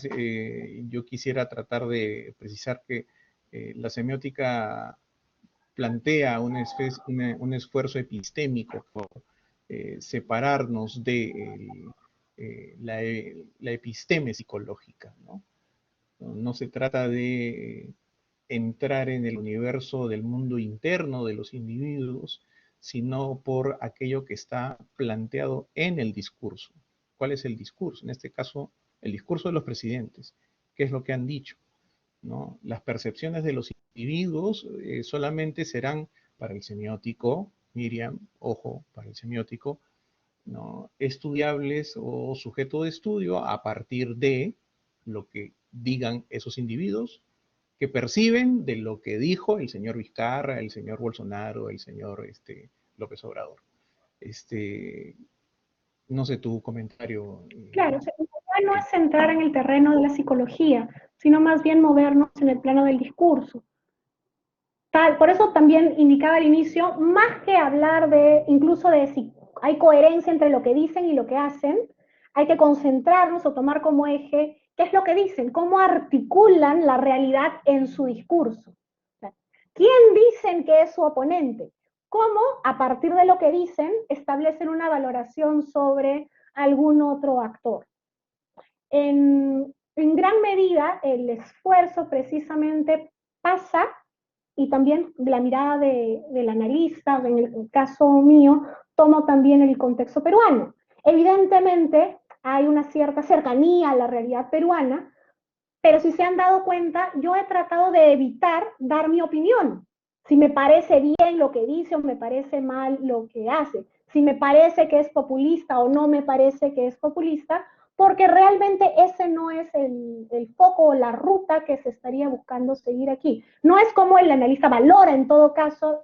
yo quisiera tratar de precisar que la semiótica plantea un esfuerzo epistémico por separarnos de la episteme psicológica, ¿no? No se trata de entrar en el universo del mundo interno de los individuos, sino por aquello que está planteado en el discurso. ¿Cuál es el discurso? En este caso, el discurso de los presidentes. ¿Qué es lo que han dicho? ¿No? Las percepciones de los individuos solamente serán para el semiótico, Miriam, ojo, para el semiótico, ¿no? Estudiables o sujeto de estudio a partir de lo que digan esos individuos que perciben de lo que dijo el señor Vizcarra, el señor Bolsonaro, el señor López Obrador. No sé tu comentario. Claro, no es entrar en el terreno de la psicología, sino más bien movernos en el plano del discurso. Por eso también indicaba al inicio, más que hablar de, incluso de si hay coherencia entre lo que dicen y lo que hacen, hay que concentrarnos o tomar como eje qué es lo que dicen, cómo articulan la realidad en su discurso. ¿Quién dicen que es su oponente? ¿Cómo, a partir de lo que dicen, establecen una valoración sobre algún otro actor? En gran medida, el esfuerzo precisamente pasa, y también la mirada del analista, en el caso mío, tomo también el contexto peruano. Evidentemente hay una cierta cercanía a la realidad peruana, pero si se han dado cuenta, yo he tratado de evitar dar mi opinión. Si me parece bien lo que dice o me parece mal lo que hace. Si me parece que es populista o no me parece que es populista, porque realmente ese no es el foco o la ruta que se estaría buscando seguir aquí. No es como el analista valora en todo caso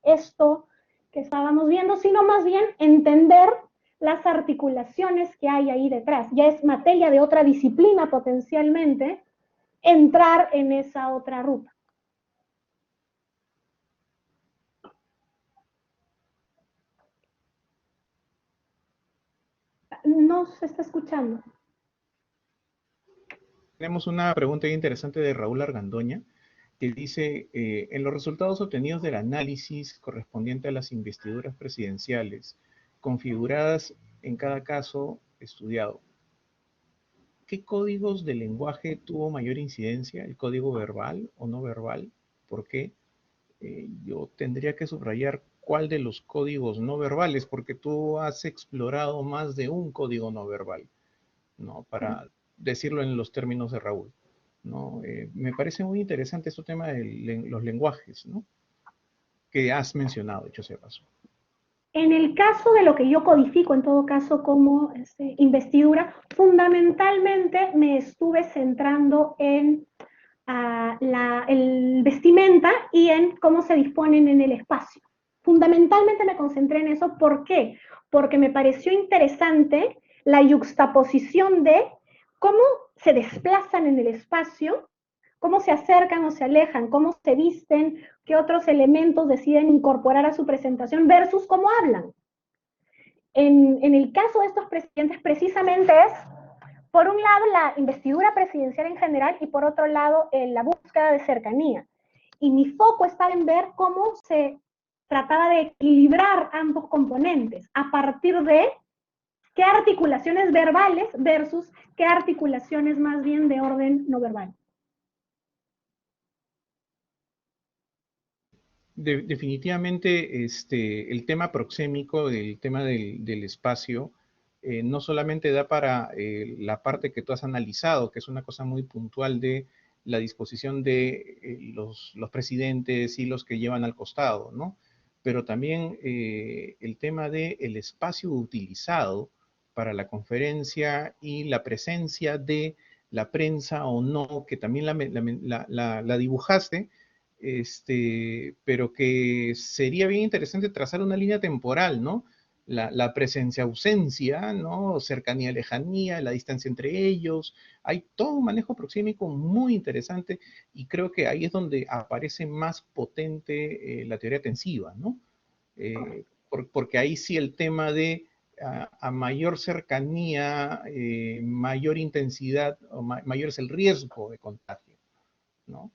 esto que estábamos viendo, sino más bien entender las articulaciones que hay ahí detrás. Ya es materia de otra disciplina potencialmente entrar en esa otra ruta. No se está escuchando. Tenemos una pregunta interesante de Raúl Argandoña, que dice, en los resultados obtenidos del análisis correspondiente a las investiduras presidenciales, configuradas en cada caso estudiado, ¿qué códigos de lenguaje tuvo mayor incidencia? ¿El código verbal o no verbal? ¿Por qué? Yo tendría que subrayar cuál de los códigos no verbales, porque tú has explorado más de un código no verbal, ¿no? Para decirlo en los términos de Raúl, ¿no? Me parece muy interesante este tema de los lenguajes, ¿no? Que has mencionado, dicho sea paso. En el caso de lo que yo codifico, en todo caso, como investidura, fundamentalmente me estuve centrando en el vestimenta y en cómo se disponen en el espacio. Fundamentalmente me concentré en eso. ¿Por qué? Porque me pareció interesante la yuxtaposición de cómo se desplazan en el espacio, cómo se acercan o se alejan, cómo se visten, qué otros elementos deciden incorporar a su presentación versus cómo hablan. En el caso de estos presidentes, precisamente es, por un lado, la investidura presidencial en general y por otro lado, la búsqueda de cercanía. Y mi foco estaba en ver cómo se trataba de equilibrar ambos componentes a partir de qué articulaciones verbales versus qué articulaciones más bien de orden no verbal. Definitivamente, el tema proxémico, el tema del espacio, no solamente da para la parte que tú has analizado, que es una cosa muy puntual de la disposición de los presidentes y los que llevan al costado, ¿no? Pero también el tema del espacio utilizado para la conferencia y la presencia de la prensa o no, que también la dibujaste, pero que sería bien interesante trazar una línea temporal, ¿no? La presencia-ausencia, ¿no? Cercanía-lejanía, la distancia entre ellos. Hay todo un manejo proxémico muy interesante y creo que ahí es donde aparece más potente la teoría tensiva, ¿no? Porque ahí sí el tema de a mayor cercanía, mayor intensidad, mayor es el riesgo de contagio, ¿no?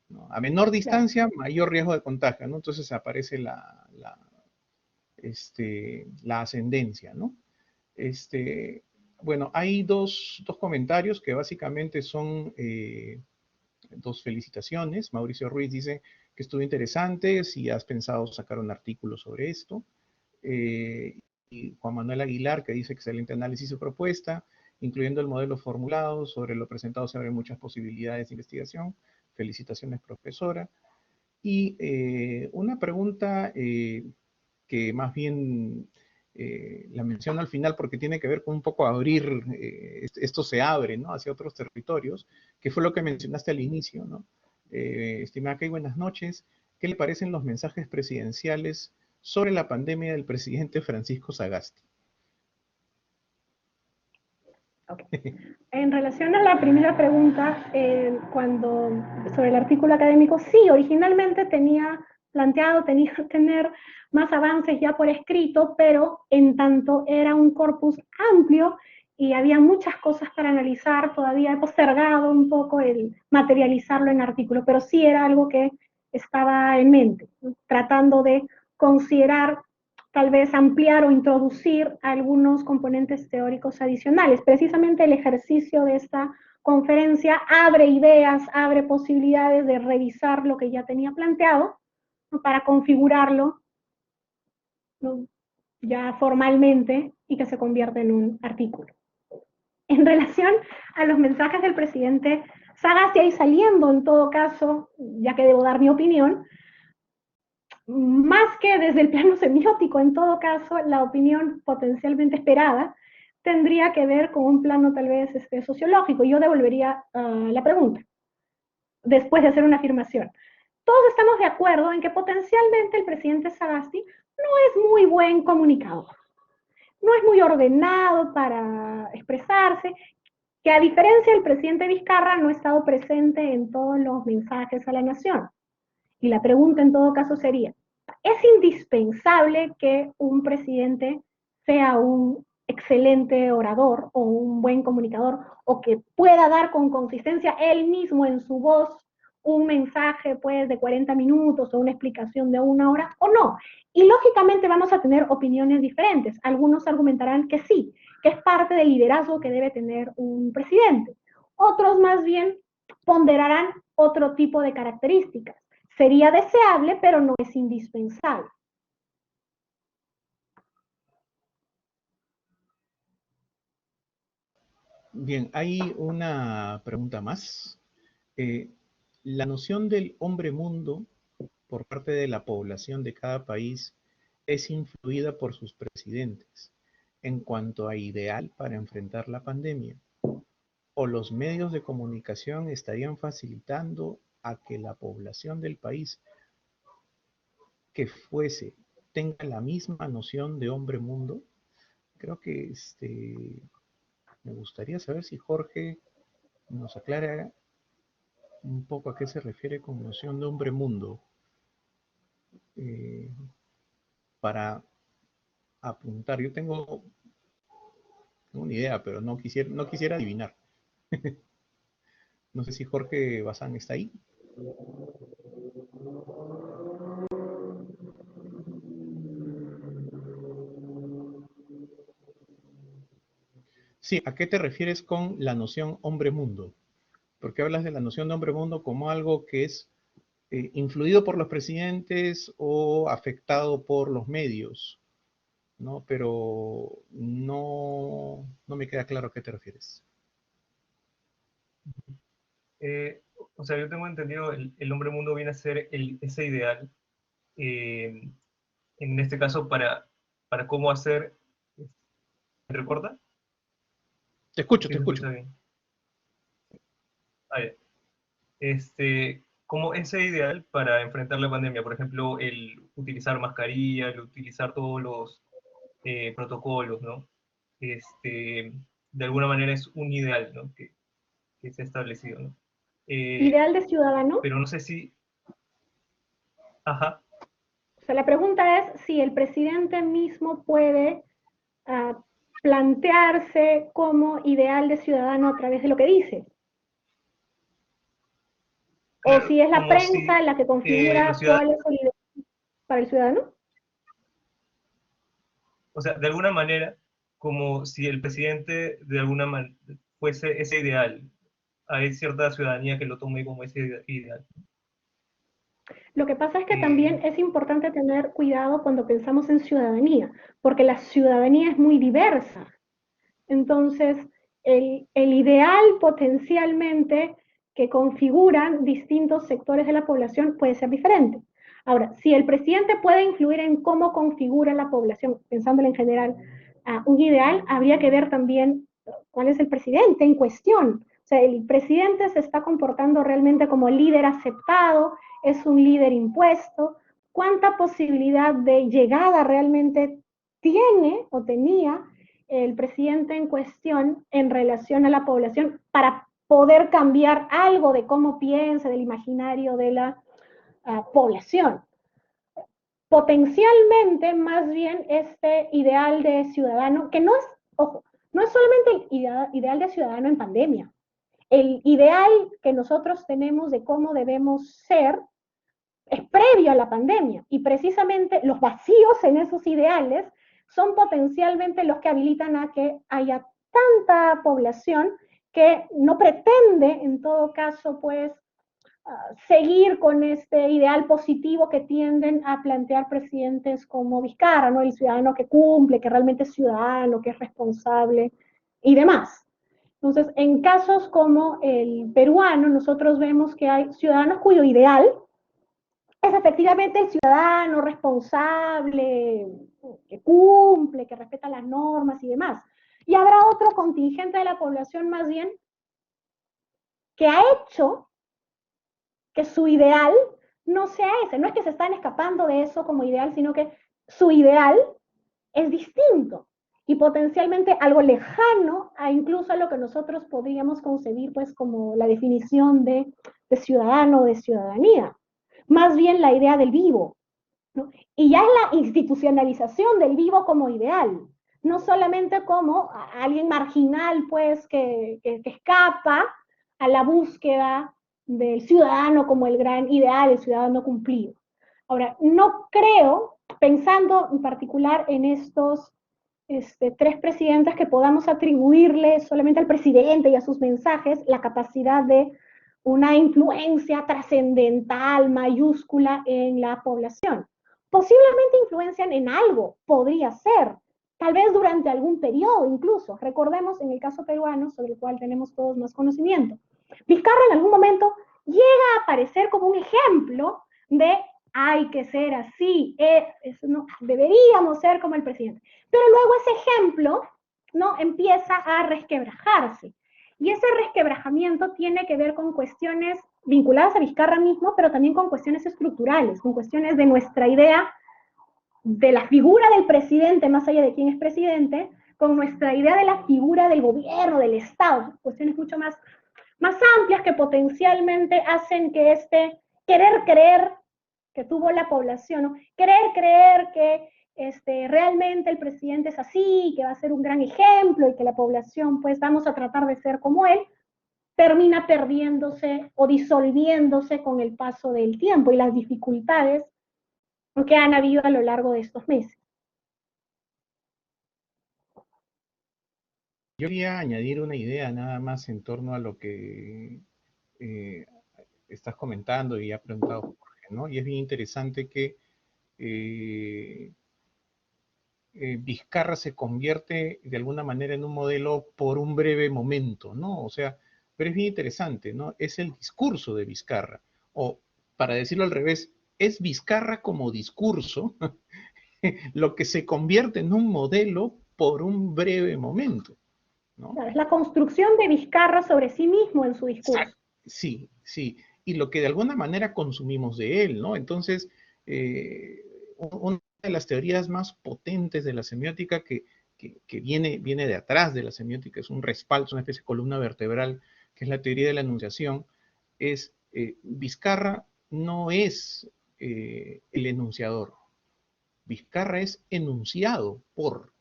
¿No? A menor Claro. distancia, mayor riesgo de contagio, ¿no? Entonces aparece la ascendencia, ¿no? Este, bueno, hay dos comentarios que básicamente son dos felicitaciones. Mauricio Ruiz dice que estuvo interesante, si has pensado sacar un artículo sobre esto. Y Juan Manuel Aguilar, que dice excelente análisis y propuesta, incluyendo el modelo formulado, sobre lo presentado se abren muchas posibilidades de investigación. Felicitaciones, profesora. Y una pregunta que más bien la menciono al final porque tiene que ver con un poco abrir, esto se abre, ¿no? Hacia otros territorios, que fue lo que mencionaste al inicio, ¿no? Estimada Kay, buenas noches. ¿Qué le parecen los mensajes presidenciales sobre la pandemia del presidente Francisco Sagasti? Okay. En relación a la primera pregunta, sobre el artículo académico, sí, originalmente tenía planteado, tenía que tener más avances ya por escrito, pero en tanto era un corpus amplio y había muchas cosas para analizar, todavía he postergado un poco el materializarlo en artículo, pero sí era algo que estaba en mente, tratando de considerar tal vez ampliar o introducir algunos componentes teóricos adicionales. Precisamente el ejercicio de esta conferencia abre ideas, abre posibilidades de revisar lo que ya tenía planteado, ¿no? Para configurarlo, ¿no? ya formalmente y que se convierte en un artículo. En relación a los mensajes del presidente Sagasti, y saliendo en todo caso, ya que debo dar mi opinión, más que desde el plano semiótico, en todo caso, la opinión potencialmente esperada tendría que ver con un plano tal vez sociológico. Yo devolvería la pregunta, después de hacer una afirmación. Todos estamos de acuerdo en que potencialmente el presidente Sagasti no es muy buen comunicador, no es muy ordenado para expresarse, que a diferencia del presidente Vizcarra no ha estado presente en todos los mensajes a la nación. Y la pregunta en todo caso sería, ¿es indispensable que un presidente sea un excelente orador o un buen comunicador o que pueda dar con consistencia él mismo en su voz un mensaje pues de 40 minutos o una explicación de 1 hora o no? Y lógicamente vamos a tener opiniones diferentes. Algunos argumentarán que sí, que es parte del liderazgo que debe tener un presidente. Otros más bien ponderarán otro tipo de características. Sería deseable, pero no es indispensable. Bien, hay una pregunta más. Eh, la noción del hombre mundo por parte de la población de cada país es influida por sus presidentes en cuanto a ideal para enfrentar la pandemia, o los medios de comunicación estarían facilitando a que la población del país que fuese tenga la misma noción de hombre mundo. Creo que me gustaría saber si Jorge nos aclara un poco a qué se refiere con noción de hombre mundo, eh, para apuntar. Yo tengo una idea, pero no quisiera adivinar. No sé si Jorge Bazán está ahí. Sí, ¿a qué te refieres con la noción hombre-mundo? Porque hablas de la noción de hombre-mundo como algo que es influido por los presidentes o afectado por los medios, ¿no? Pero no me queda claro a qué te refieres. Eh, o sea, yo tengo entendido, el hombre mundo viene a ser ese ideal, eh, en este caso para cómo hacer, ¿me recuerda? Te escucho, ¿Sí te se escucho. escucha bien? Ah, ya. Como ese ideal para enfrentar la pandemia, por ejemplo, el utilizar mascarilla, el utilizar todos los protocolos, ¿no? De alguna manera es un ideal, ¿no? Que se ha establecido, ¿no? Eh, Ideal de ciudadano. pero no sé si, ajá, O sea, la pregunta es si el presidente mismo puede uh, plantearse como ideal de ciudadano a través de lo que dice. O claro, si es la como prensa si la que los configura cuál ciudadanos, es el ideal para el ciudadano. o sea, de alguna manera, como si el presidente de alguna manera fuese ese ideal, hay cierta ciudadanía que lo tome como ese ideal. Lo que pasa es que Eh, también es importante tener cuidado cuando pensamos en ciudadanía, porque la ciudadanía es muy diversa. Entonces, el ideal potencialmente que configuran distintos sectores de la población puede ser diferente. Ahora, si el presidente puede influir en cómo configura la población, pensándolo en general, un ideal, habría que ver también cuál es el presidente en cuestión. O sea, el presidente se está comportando realmente como líder aceptado, es un líder impuesto, cuánta posibilidad de llegada realmente tiene o tenía el presidente en cuestión en relación a la población para poder cambiar algo de cómo piensa, del imaginario de la población. Potencialmente, más bien, este ideal de ciudadano, que no es, ojo, no es solamente el ideal de ciudadano en pandemia. El ideal que nosotros tenemos de cómo debemos ser es previo a la pandemia y precisamente los vacíos en esos ideales son potencialmente los que habilitan a que haya tanta población que no pretende, en todo caso, pues, seguir con este ideal positivo que tienden a plantear presidentes como Vizcarra, ¿no? El ciudadano que cumple, que realmente es ciudadano, que es responsable y demás. Entonces, en casos como el peruano, nosotros vemos que hay ciudadanos cuyo ideal es efectivamente el ciudadano responsable, que cumple, que respeta las normas y demás. Y habrá otro contingente de la población más bien que ha hecho que su ideal no sea ese. No es que se están escapando de eso como ideal, sino que su ideal es distinto y potencialmente algo lejano a incluso a lo que nosotros podríamos concebir pues como la definición de ciudadano o de ciudadanía. Más bien la idea del vivo, ¿no? Y ya es la institucionalización del vivo como ideal, no solamente como alguien marginal pues que escapa a la búsqueda del ciudadano como el gran ideal, el ciudadano cumplido. Ahora, no creo, pensando en particular en estos tres presidentes, que podamos atribuirle solamente al presidente y a sus mensajes la capacidad de una influencia trascendental, mayúscula en la población. Posiblemente influencian en algo, podría ser, tal vez durante algún periodo incluso. Recordemos en el caso peruano, sobre el cual tenemos todos más conocimiento. Vizcarra en algún momento llega a aparecer como un ejemplo de hay que ser así, no, deberíamos ser como el presidente. Pero luego ese ejemplo, ¿no?, empieza a resquebrajarse. Y ese resquebrajamiento tiene que ver con cuestiones vinculadas a Vizcarra mismo, pero también con cuestiones estructurales, con cuestiones de nuestra idea de la figura del presidente, más allá de quién es presidente, con nuestra idea de la figura del gobierno, del Estado, cuestiones mucho más amplias que potencialmente hacen que este querer creer que tuvo la población, ¿no?, querer creer que realmente el presidente es así, que va a ser un gran ejemplo y que la población pues vamos a tratar de ser como él, termina perdiéndose o disolviéndose con el paso del tiempo y las dificultades que han habido a lo largo de estos meses. Yo quería añadir una idea nada más en torno a lo que eh, estás comentando y ha preguntado Jorge, ¿no? Y es bien interesante que eh, Vizcarra se convierte de alguna manera en un modelo por un breve momento, ¿no? O sea, pero es bien interesante, ¿no? Es el discurso de Vizcarra, o para decirlo al revés, es Vizcarra como discurso lo que se convierte en un modelo por un breve momento, ¿no? Es la construcción de Vizcarra sobre sí mismo en su discurso. Sí, sí, y lo que de alguna manera consumimos de él, ¿no? Entonces, una de las teorías más potentes de la semiótica que viene de atrás de la semiótica, es un respaldo, una especie de columna vertebral, que es la teoría de la enunciación, es Vizcarra no es el enunciador, Vizcarra es enunciado por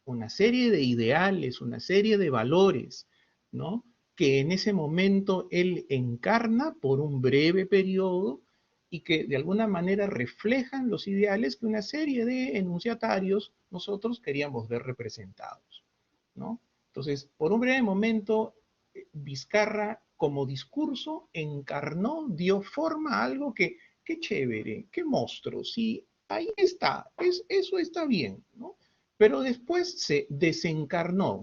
una serie de ideales, una serie de valores, ¿no?, que en ese momento él encarna por un breve periodo y que de alguna manera reflejan los ideales que una serie de enunciatarios nosotros queríamos ver representados, ¿no? Entonces, por un breve momento, Vizcarra como discurso encarnó, dio forma a algo que, qué chévere, qué monstruo, sí, ahí está, eso está bien, ¿no? Pero después se desencarnó,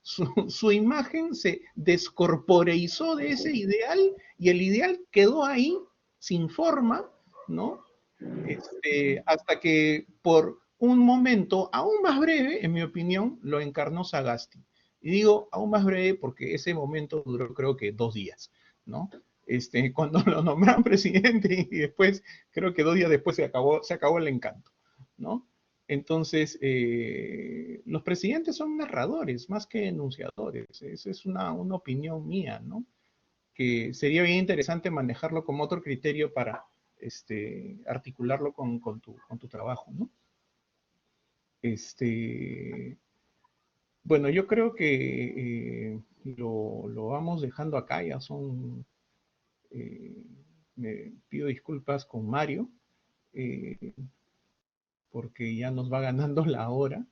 su imagen se descorporeizó de ese ideal y el ideal quedó ahí sin forma, ¿no? Hasta que por un momento aún más breve, en mi opinión, lo encarnó Sagasti. Y digo aún más breve porque ese momento duró creo que 2 días, ¿no? Cuando lo nombraron presidente y después, creo que 2 días después se acabó el encanto, ¿no? Entonces, los presidentes son narradores más que enunciadores. Esa es una opinión mía, ¿no? Que sería bien interesante manejarlo como otro criterio para articularlo con tu trabajo, ¿no? Bueno, yo creo que lo vamos dejando acá, ya son, me pido disculpas con Mario, eh, porque ya nos va ganando la hora,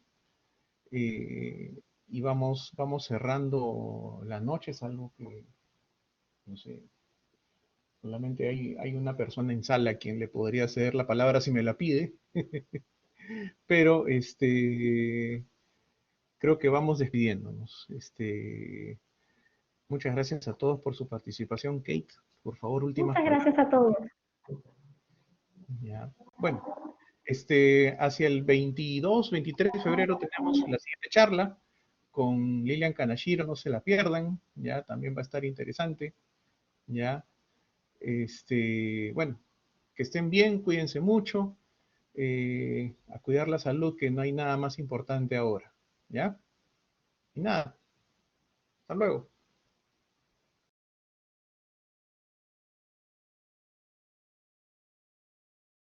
y vamos cerrando la noche, es algo que, no sé, Solamente hay una persona en sala a quien le podría ceder la palabra si me la pide, pero creo que vamos despidiéndonos. Muchas gracias a todos por su participación. Kate, por favor, últimas Muchas palabras. gracias a todos. Ya. Bueno, hacia el 22, 23 de febrero tenemos la siguiente charla con Lilian Kanashiro, no se la pierdan, ya también va a estar interesante, ya. Bueno, que estén bien, cuídense mucho, a cuidar la salud, que no hay nada más importante ahora, ¿ya? Y nada, hasta luego.